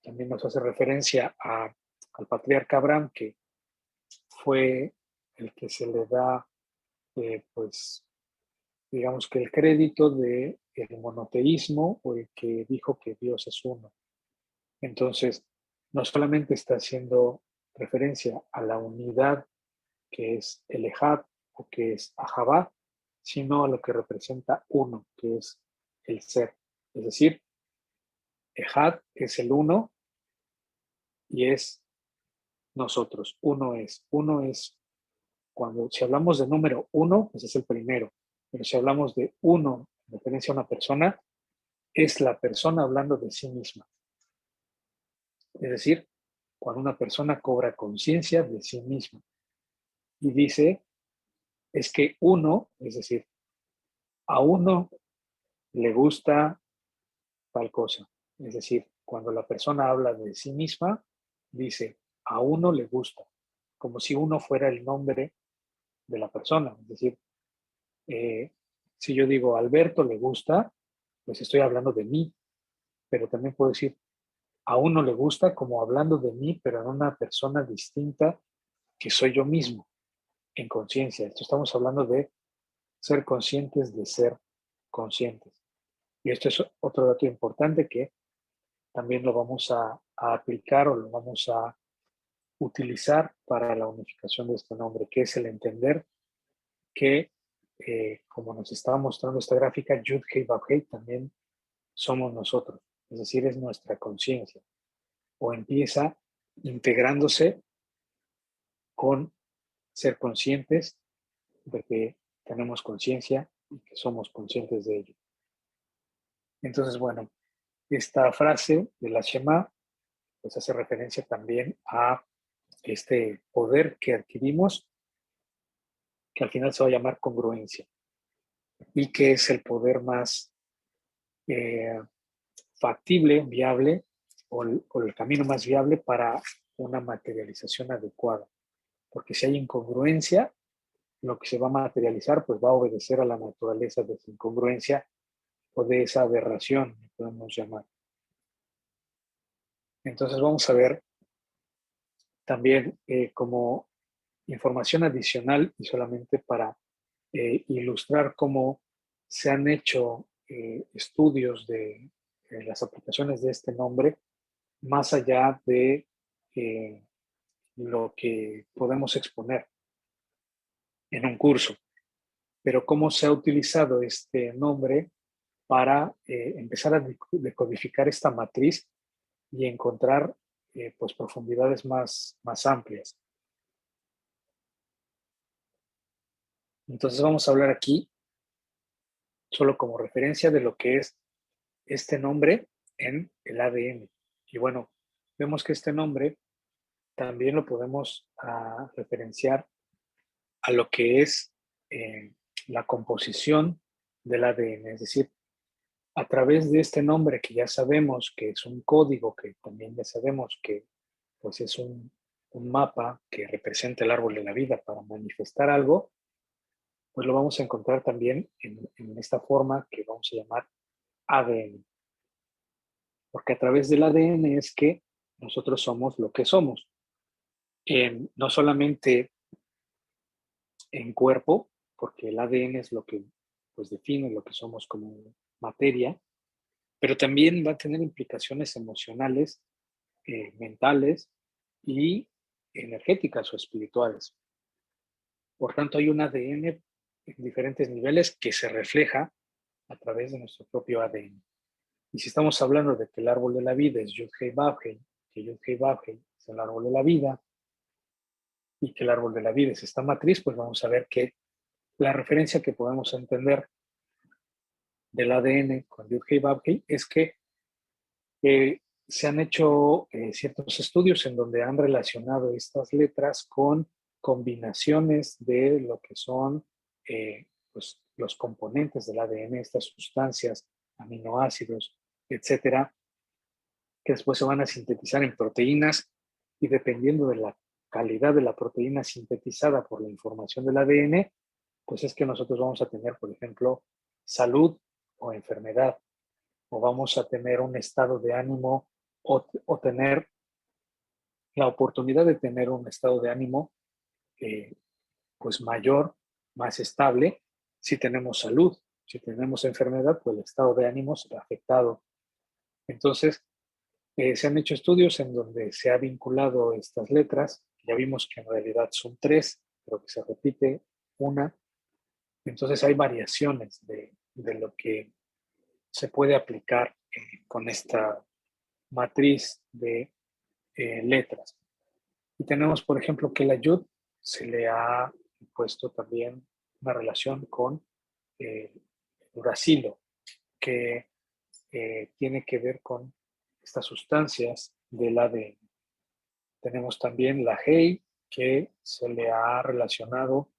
también nos hace referencia al patriarca Abraham, que fue el que se le da, pues, digamos que el crédito de el monoteísmo o el que dijo que Dios es uno. Entonces, no solamente está haciendo referencia a la unidad que es el Ejad o que es Ahabá, sino a lo que representa uno, que es el ser. Es decir, Ejad es el uno y es nosotros. Uno es cuando, si hablamos de número uno, pues es el primero. Pero si hablamos de uno en referencia a una persona, es la persona hablando de sí misma. Es decir, cuando una persona cobra conciencia de sí misma y dice, es que uno, es decir, a uno le gusta tal cosa. Es decir, cuando la persona habla de sí misma, dice, a uno le gusta, como si uno fuera el nombre de la persona. Es decir, eh, si yo digo Alberto le gusta, pues estoy hablando de mí, pero también puedo decir a uno le gusta como hablando de mí, pero en una persona distinta que soy yo mismo, en conciencia. Esto estamos hablando de ser conscientes de ser conscientes. Y esto es otro dato importante que también lo vamos a aplicar o lo vamos a utilizar para la unificación de este nombre, que es el entender que, como nos estaba mostrando esta gráfica, Yud Hei Vav Hei también somos nosotros, es decir, es nuestra conciencia, o empieza integrándose con ser conscientes de que tenemos conciencia y que somos conscientes de ello. Entonces, bueno, esta frase de la Shema pues hace referencia también a este poder que adquirimos, que al final se va a llamar congruencia, y que es el poder más eh, factible, viable, o el camino más viable para una materialización adecuada. Porque si hay incongruencia, lo que se va a materializar pues va a obedecer a la naturaleza de esa incongruencia o de esa aberración, podemos llamar. Entonces vamos a ver también como información adicional y solamente para ilustrar cómo se han hecho estudios de las aplicaciones de este nombre más allá de eh, lo que podemos exponer en un curso. Pero cómo se ha utilizado este nombre para empezar a decodificar esta matriz y encontrar pues profundidades más amplias. Entonces vamos a hablar aquí solo como referencia de lo que es este nombre en el ADN. Y bueno, vemos que este nombre también lo podemos referenciar a lo que es eh, la composición del ADN, es decir, a través de este nombre que ya sabemos que es un código, que también ya sabemos que pues es un mapa que representa el árbol de la vida para manifestar algo, pues lo vamos a encontrar también en esta forma que vamos a llamar ADN. Porque a través del ADN es que nosotros somos lo que somos. No solamente en cuerpo, porque el ADN es lo que pues, define lo que somos como materia, pero también va a tener implicaciones emocionales, mentales y energéticas o espirituales. Por tanto, hay un ADN en diferentes niveles que se refleja a través de nuestro propio ADN. Y si estamos hablando de que el árbol de la vida es Yud-Hei Vav-Hei, que Yud-Hei Vav-Hei es el árbol de la vida y que el árbol de la vida es esta matriz, pues vamos a ver que la referencia que podemos entender del ADN con Yud-Hei Vav-Hei es que se han hecho ciertos estudios en donde han relacionado estas letras con combinaciones de lo que son pues, los componentes del ADN, estas sustancias, aminoácidos, etcétera, que después se van a sintetizar en proteínas y dependiendo de la calidad de la proteína sintetizada por la información del ADN, pues es que nosotros vamos a tener, por ejemplo, salud o enfermedad, o vamos a tener un estado de ánimo o tener la oportunidad de tener un estado de ánimo eh, pues mayor, más estable, si tenemos salud. Si tenemos enfermedad, pues el estado de ánimo será afectado. Entonces, se han hecho estudios en donde se ha vinculado estas letras. Ya vimos que en realidad son tres, pero que se repite una. Entonces hay variaciones de lo que se puede aplicar con esta matriz de letras. Y tenemos, por ejemplo, que la yud se le ha puesto también una relación con el uracilo, que tiene que ver con estas sustancias del ADN. Tenemos también la hei, que se le ha relacionado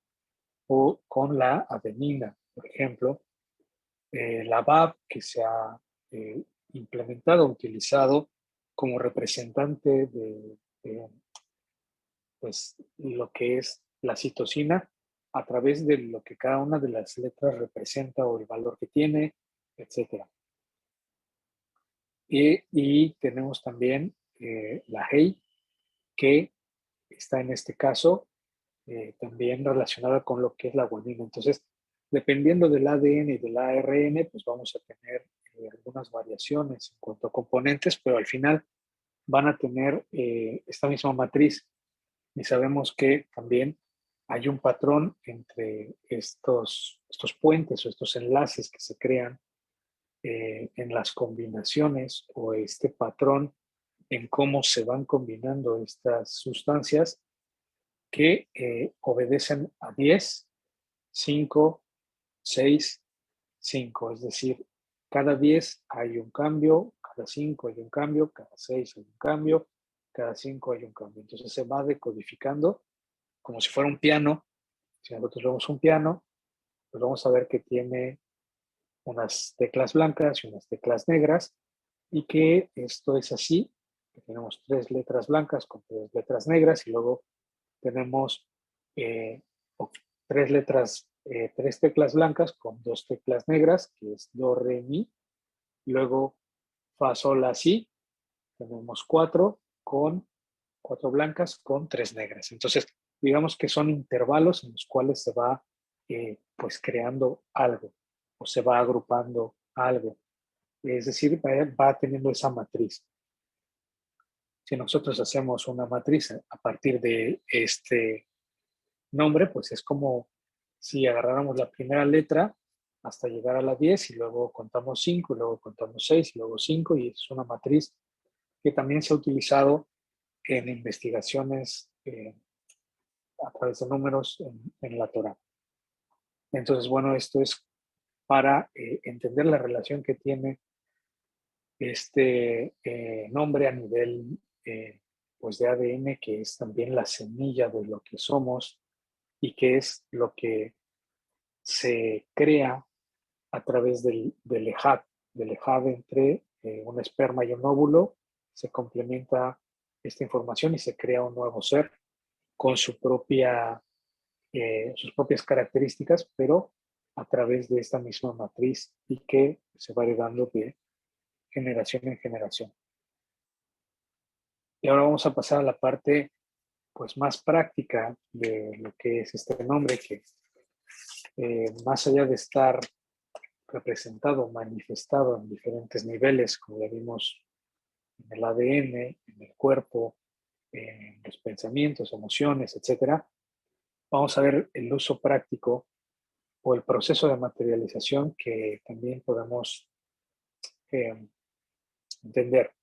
con la adenina, por ejemplo, la VAB, que se ha implementado, utilizado como representante de pues, lo que es la citosina a través de lo que cada una de las letras representa o el valor que tiene, etcétera. Y tenemos también la HEI, que está en este caso también relacionada con lo que es la guanina. Entonces, dependiendo del ADN y del ARN, pues vamos a tener algunas variaciones en cuanto a componentes, pero al final van a tener esta misma matriz. Y sabemos que también hay un patrón entre estos puentes o estos enlaces que se crean en las combinaciones o este patrón en cómo se van combinando estas sustancias que obedecen a 10, 5, 6, 5. Es decir, Cada 10 hay un cambio, cada 5 hay un cambio, cada 6 hay un cambio, cada 5 hay un cambio. Entonces se va decodificando como si fuera un piano. Si nosotros vemos un piano, pues vamos a ver que tiene unas teclas blancas y unas teclas negras, y que esto es así, que tenemos 3 letras blancas con 3 letras negras, y luego tenemos eh, 3 letras, 3 teclas blancas con 2 teclas negras, que es do, re, mi. Luego fa, sol, la, si. Tenemos 4 con 4 blancas con 3 negras. Entonces, digamos que son intervalos en los cuales se va pues creando algo o se va agrupando algo. Es decir, va teniendo esa matriz. Si nosotros hacemos una matriz a partir de este nombre, pues es como si agarráramos la primera letra hasta llegar a la 10 y luego contamos 5, y luego contamos 6 y luego 5, y es una matriz que también se ha utilizado en investigaciones a través de números en la Torah. Entonces, bueno, esto es para entender la relación que tiene este nombre a nivel pues de ADN, que es también la semilla de lo que somos y que es lo que se crea a través del EHAD entre un esperma y un óvulo. Se complementa esta información y se crea un nuevo ser con sus propias características, pero a través de esta misma matriz, y que se va heredando de generación en generación. Y ahora vamos a pasar a la parte pues más práctica de lo que es este nombre, que más allá de estar representado, manifestado en diferentes niveles, como ya vimos en el ADN, en el cuerpo, en los pensamientos, emociones, etcétera, vamos a ver el uso práctico o el proceso de materialización que también podemos eh, entender.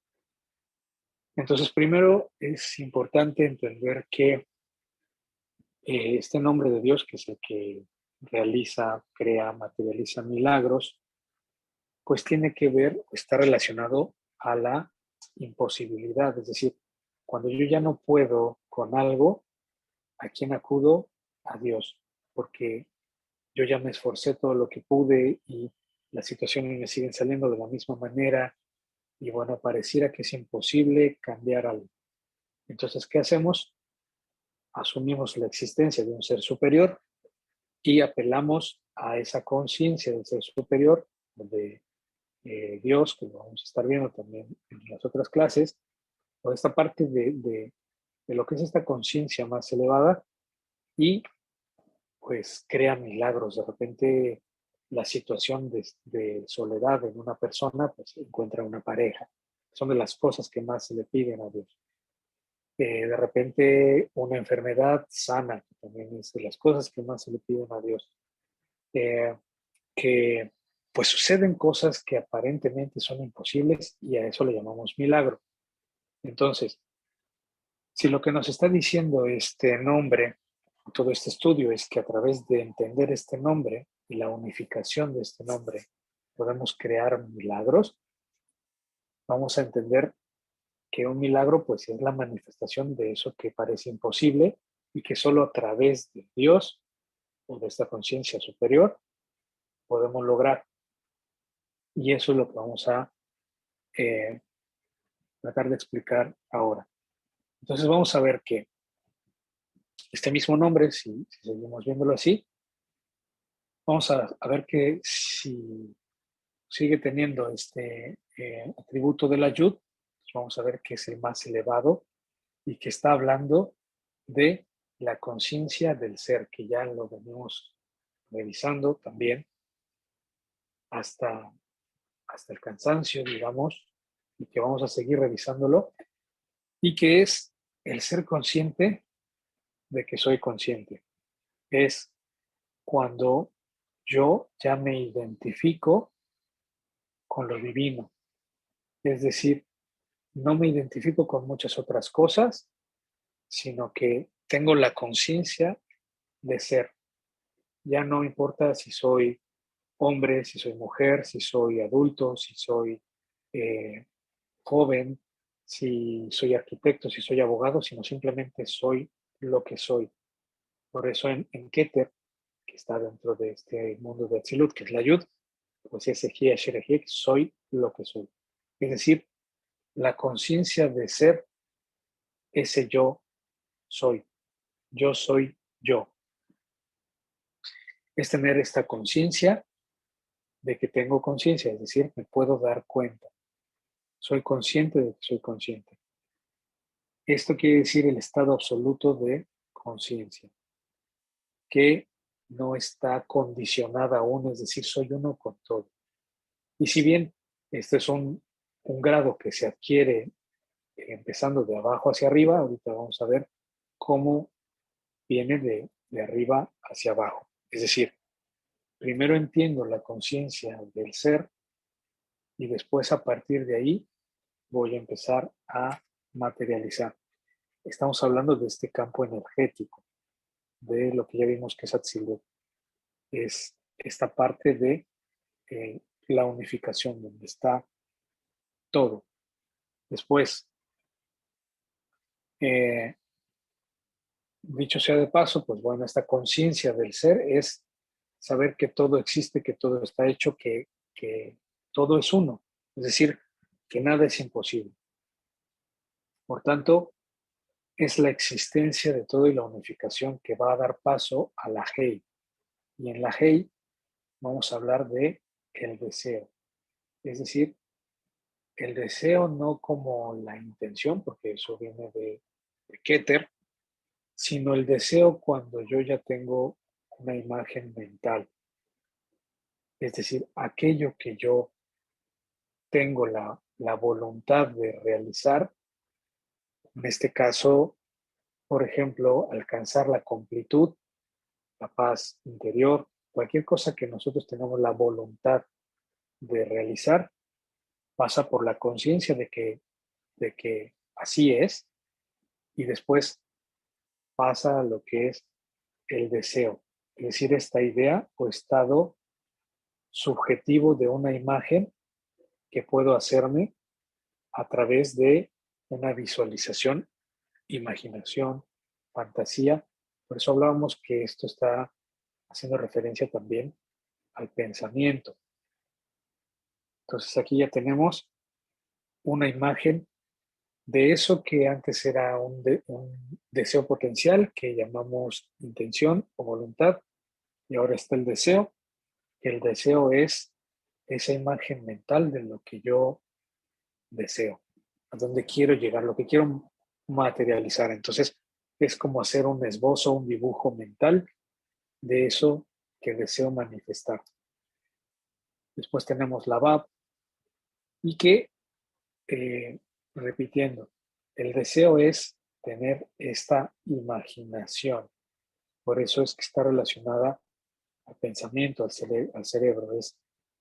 Entonces, primero es importante entender que este nombre de Dios, que es el que realiza, crea, materializa milagros, pues tiene que ver, está relacionado a la imposibilidad. Es decir, cuando yo ya no puedo con algo, ¿a quién acudo? A Dios, porque yo ya me esforcé todo lo que pude y las situaciones me siguen saliendo de la misma manera, y bueno, pareciera que es imposible cambiar algo. Entonces, ¿qué hacemos? Asumimos la existencia de un ser superior y apelamos a esa conciencia del ser superior, de Dios, que lo vamos a estar viendo también en las otras clases, o esta parte de lo que es esta conciencia más elevada, y pues crea milagros. De repente la situación de soledad en una persona, pues encuentra una pareja. Son de las cosas que más se le piden a Dios. De repente una enfermedad sana, que también es de las cosas que más se le piden a Dios. Eh, que pues suceden cosas que aparentemente son imposibles, y a eso le llamamos milagro. Entonces, si lo que nos está diciendo este nombre, todo este estudio, es que a través de entender este nombre y la unificación de este nombre podemos crear milagros, vamos a entender que un milagro pues es la manifestación de eso que parece imposible, y que solo a través de Dios o de esta conciencia superior podemos lograr. Y eso es lo que vamos a eh, tratar de explicar ahora. Entonces vamos a ver que este mismo nombre, si seguimos viéndolo así, vamos a ver que si sigue teniendo este atributo de la yud, pues vamos a ver que es el más elevado y que está hablando de la conciencia del ser, que ya lo venimos revisando también hasta, hasta el cansancio, digamos, y que vamos a seguir revisándolo, y que es el ser consciente de que soy consciente. Es cuando yo ya me identifico con lo divino. Es decir, no me identifico con muchas otras cosas, sino que tengo la conciencia de ser. Ya no importa si soy hombre, si soy mujer, si soy adulto, si soy eh, joven, si soy arquitecto, si soy abogado, sino simplemente soy lo que soy. Por eso en Keter, que está dentro de este mundo de Atzilut, que es la Yud, pues ese Hi Asher Hi, soy lo que soy. Es decir, la conciencia de ser ese yo soy. Yo soy yo. Es tener esta conciencia de que tengo conciencia, es decir, me puedo dar cuenta. Soy consciente de que soy consciente. Esto quiere decir el estado absoluto de conciencia, que no está condicionada aún, es decir, soy uno con todo. Y si bien este es un grado que se adquiere empezando de abajo hacia arriba, ahorita vamos a ver cómo viene de arriba hacia abajo. Es decir, primero entiendo la conciencia del ser y después a partir de ahí voy a empezar a materializar. Estamos hablando de este campo energético, de lo que ya vimos que es Atzilut. Es esta parte de la unificación, donde está todo. Después, eh, dicho sea de paso, pues bueno, esta conciencia del ser es saber que todo existe, que todo está hecho, que todo es uno. Es decir, que nada es imposible. Por tanto, es la existencia de todo y la unificación que va a dar paso a la Hei. Y en la Hei vamos a hablar de el deseo. Es decir, el deseo no como la intención, porque eso viene de Keter, sino el deseo cuando yo ya tengo una imagen mental. Es decir, aquello que yo tengo la voluntad de realizar, en este caso, por ejemplo, alcanzar la completud, la paz interior, cualquier cosa que nosotros tengamos la voluntad de realizar, pasa por la conciencia de que así es y después pasa a lo que es el deseo, es decir, esta idea o estado subjetivo de una imagen que puedo hacerme a través de una visualización, imaginación, fantasía. Por eso hablábamos que esto está haciendo referencia también al pensamiento. Entonces aquí ya tenemos una imagen de eso que antes era un deseo potencial que llamamos intención o voluntad y ahora está el deseo. El deseo es esa imagen mental de lo que yo deseo, a dónde quiero llegar, lo que quiero materializar. Entonces, es como hacer un esbozo, un dibujo mental de eso que deseo manifestar. Después tenemos la VAB y que, repitiendo, el deseo es tener esta imaginación. Por eso es que está relacionada al pensamiento, al cerebro. Es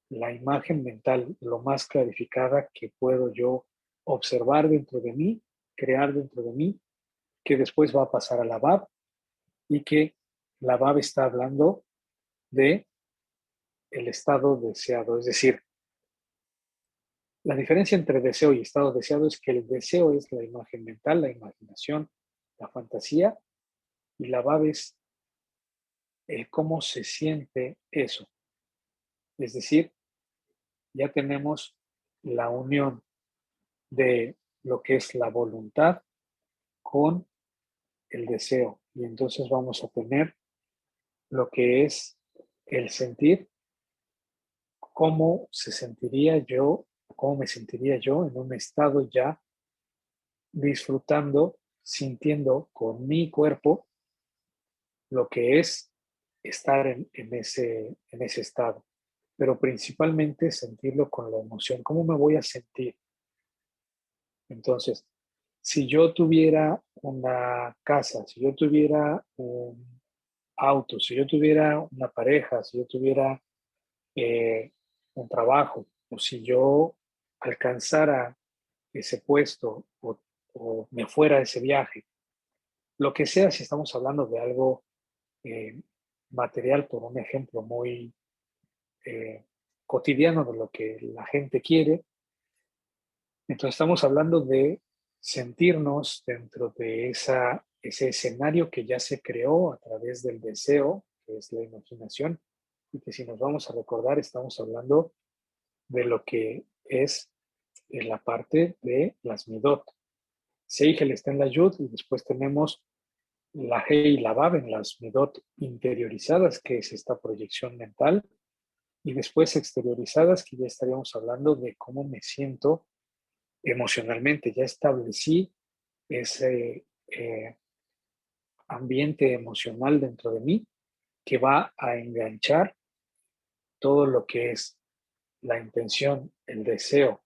la imagen mental lo más clarificada que puedo yo observar dentro de mí, crear dentro de mí, que después va a pasar a la BAB y que la BAB está hablando de el estado deseado. Es decir, la diferencia entre deseo y estado deseado es que el deseo es la imagen mental, la imaginación, la fantasía, y la BAB es cómo se siente eso. Es decir, ya tenemos la unión de lo que es la voluntad con el deseo. Y entonces vamos a tener lo que es el sentir, cómo se sentiría yo, cómo me sentiría yo en un estado ya disfrutando, sintiendo con mi cuerpo lo que es estar en ese estado. Pero principalmente sentirlo con la emoción. ¿Cómo me voy a sentir? Entonces, si yo tuviera una casa, si yo tuviera un auto, si yo tuviera una pareja, si yo tuviera eh, un trabajo, o si yo alcanzara ese puesto o me fuera de ese viaje, lo que sea, si estamos hablando de algo eh, material, por un ejemplo muy cotidiano de lo que la gente quiere. Entonces estamos hablando de sentirnos dentro de ese escenario que ya se creó a través del deseo, que es la imaginación, y que si nos vamos a recordar, estamos hablando de lo que es en la parte de las midot. Seigel está en la yud y después tenemos la he y la vav en las midot interiorizadas, que es esta proyección mental, y después exteriorizadas, que ya estaríamos hablando de cómo me siento emocionalmente. Ya establecí ese ambiente emocional dentro de mí que va a enganchar todo lo que es la intención, el deseo,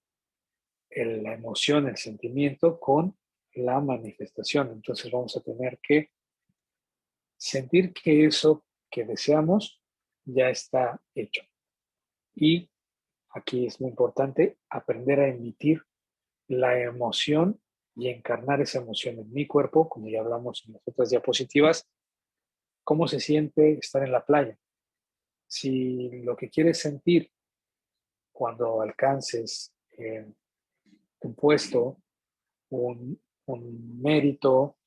la emoción, el sentimiento con la manifestación. Entonces vamos a tener que sentir que eso que deseamos ya está hecho. Y aquí es muy importante aprender a emitir la emoción y encarnar esa emoción en mi cuerpo, como ya hablamos en las otras diapositivas. ¿Cómo se siente estar en la playa? Si lo que quieres sentir cuando alcances un puesto, un mérito,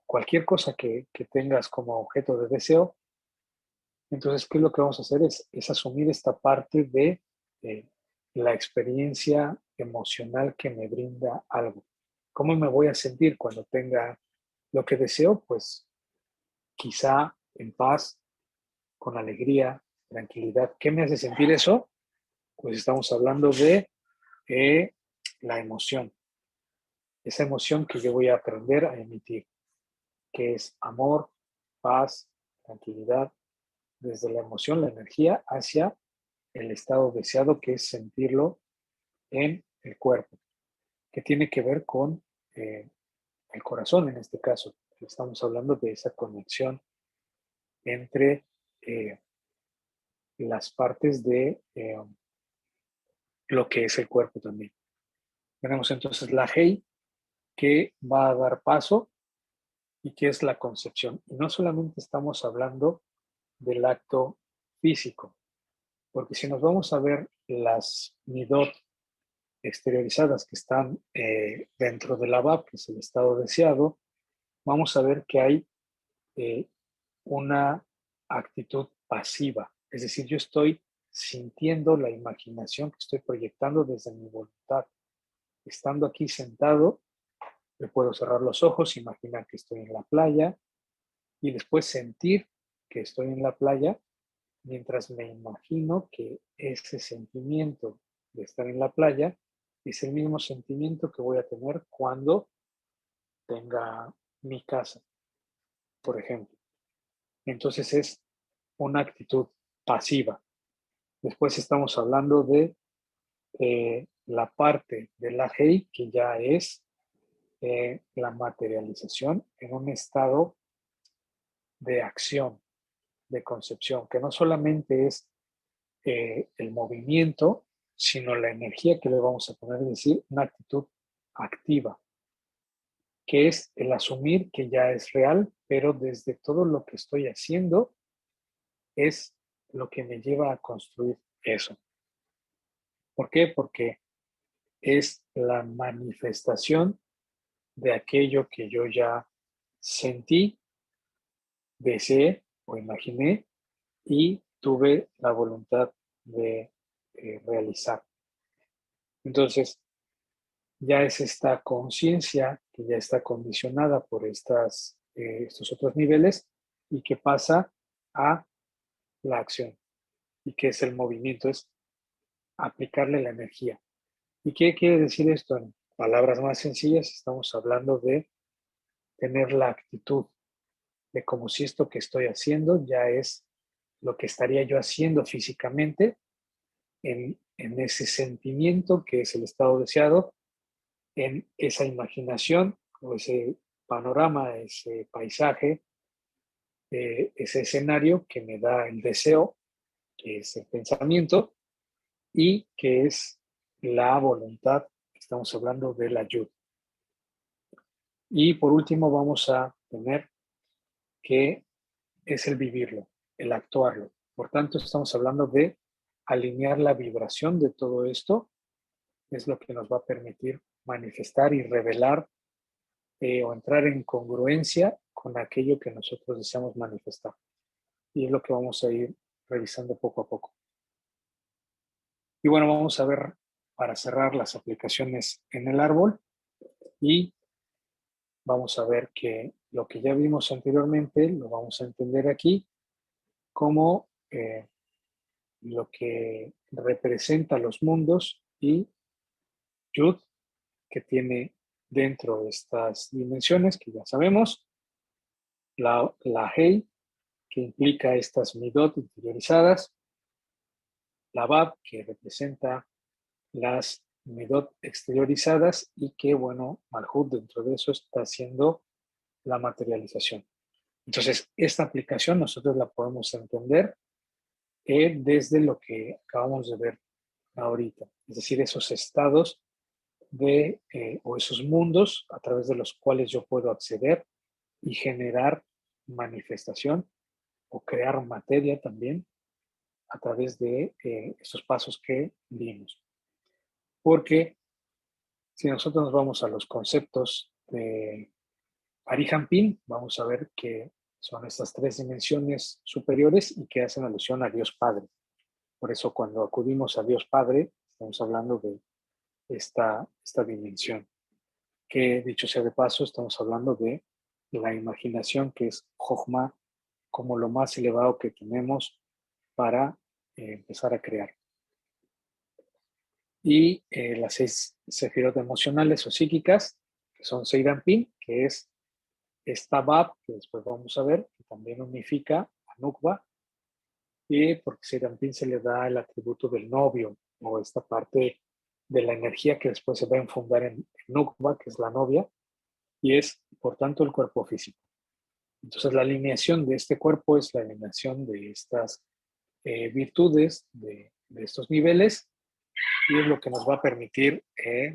cualquier cosa que tengas como objeto de deseo, entonces, ¿qué es lo que vamos a hacer? Es asumir esta parte de eh, la experiencia emocional que me brinda algo. ¿Cómo me voy a sentir cuando tenga lo que deseo? Pues quizá en paz, con alegría, tranquilidad. ¿Qué me hace sentir eso? Pues estamos hablando de eh, la emoción. Esa emoción que yo voy a aprender a emitir, que es amor, paz, tranquilidad, desde la emoción, la energía, hacia el estado deseado, que es sentirlo en el cuerpo, que tiene que ver con el corazón en este caso. Estamos hablando de esa conexión entre eh, las partes de lo que es el cuerpo también. Tenemos entonces la Hei, que va a dar paso y que es la concepción. Y no solamente estamos hablando del acto físico, porque si nos vamos a ver las midot exteriorizadas que están dentro de la VAP, que es el estado deseado, vamos a ver que hay eh, una actitud pasiva. Es decir, yo estoy sintiendo la imaginación que estoy proyectando desde mi voluntad. Estando aquí sentado, me puedo cerrar los ojos, imaginar que estoy en la playa y después sentir que estoy en la playa mientras me imagino que ese sentimiento de estar en la playa es el mismo sentimiento que voy a tener cuando tenga mi casa, por ejemplo. Entonces es una actitud pasiva. Después estamos hablando de la parte de la Hei, que ya es la materialización en un estado de acción, de concepción, que no solamente es el movimiento, sino la energía que le vamos a poner, es decir, una actitud activa, que es el asumir que ya es real, pero desde todo lo que estoy haciendo es lo que me lleva a construir eso. ¿Por qué? Porque es la manifestación de aquello que yo ya sentí, deseé o imaginé y tuve la voluntad de realizar. Entonces, ya es esta conciencia que ya está condicionada por estos otros niveles y que pasa a la acción y que es el movimiento, es aplicarle la energía. ¿Y qué quiere decir esto? En palabras más sencillas, estamos hablando de tener la actitud de como si esto que estoy haciendo ya es lo que estaría yo haciendo físicamente en ese sentimiento que es el estado deseado, en esa imaginación o ese panorama, ese paisaje, ese escenario que me da el deseo, que es el pensamiento, y que es la voluntad. Estamos hablando de la ayuda. Y por último vamos a tener que es el vivirlo, el actuarlo. Por tanto, estamos hablando de alinear la vibración de todo esto, es lo que nos va a permitir manifestar y revelar o entrar en congruencia con aquello que nosotros deseamos manifestar. Y es lo que vamos a ir revisando poco a poco. Y bueno, vamos a ver para cerrar las aplicaciones en el árbol y vamos a ver que lo que ya vimos anteriormente lo vamos a entender aquí como lo que representa los mundos y Yud, que tiene dentro de estas dimensiones que ya sabemos, la Hei, que implica estas Midot interiorizadas, la Bab, que representa las Midot exteriorizadas y que, bueno, Malhut dentro de eso está haciendo la materialización. Entonces, esta aplicación nosotros la podemos entender desde lo que acabamos de ver ahorita, es decir, esos estados o esos mundos a través de los cuales yo puedo acceder y generar manifestación o crear materia también a través de estos pasos que vimos. Porque si nosotros nos vamos a los conceptos de Arihampin, vamos a ver que son estas tres dimensiones superiores y que hacen alusión a Dios Padre. Por eso cuando acudimos a Dios Padre, estamos hablando de esta dimensión. Que dicho sea de paso, estamos hablando de la imaginación, que es Jochma, como lo más elevado que tenemos para empezar a crear. Y las 6 sefirot emocionales o psíquicas, que son Seidampin, que es esta Bab, que después vamos a ver, que también unifica a Nukba, y porque Seidampin se le da el atributo del novio, o esta parte de la energía que después se va a enfundar en Nukba, que es la novia, y es, por tanto, el cuerpo físico. Entonces, la alineación de este cuerpo es la alineación de estas virtudes, de estos niveles, y es lo que nos va a permitir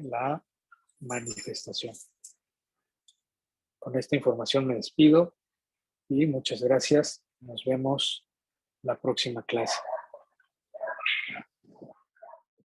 la manifestación. Con esta información me despido y muchas gracias. Nos vemos la próxima clase.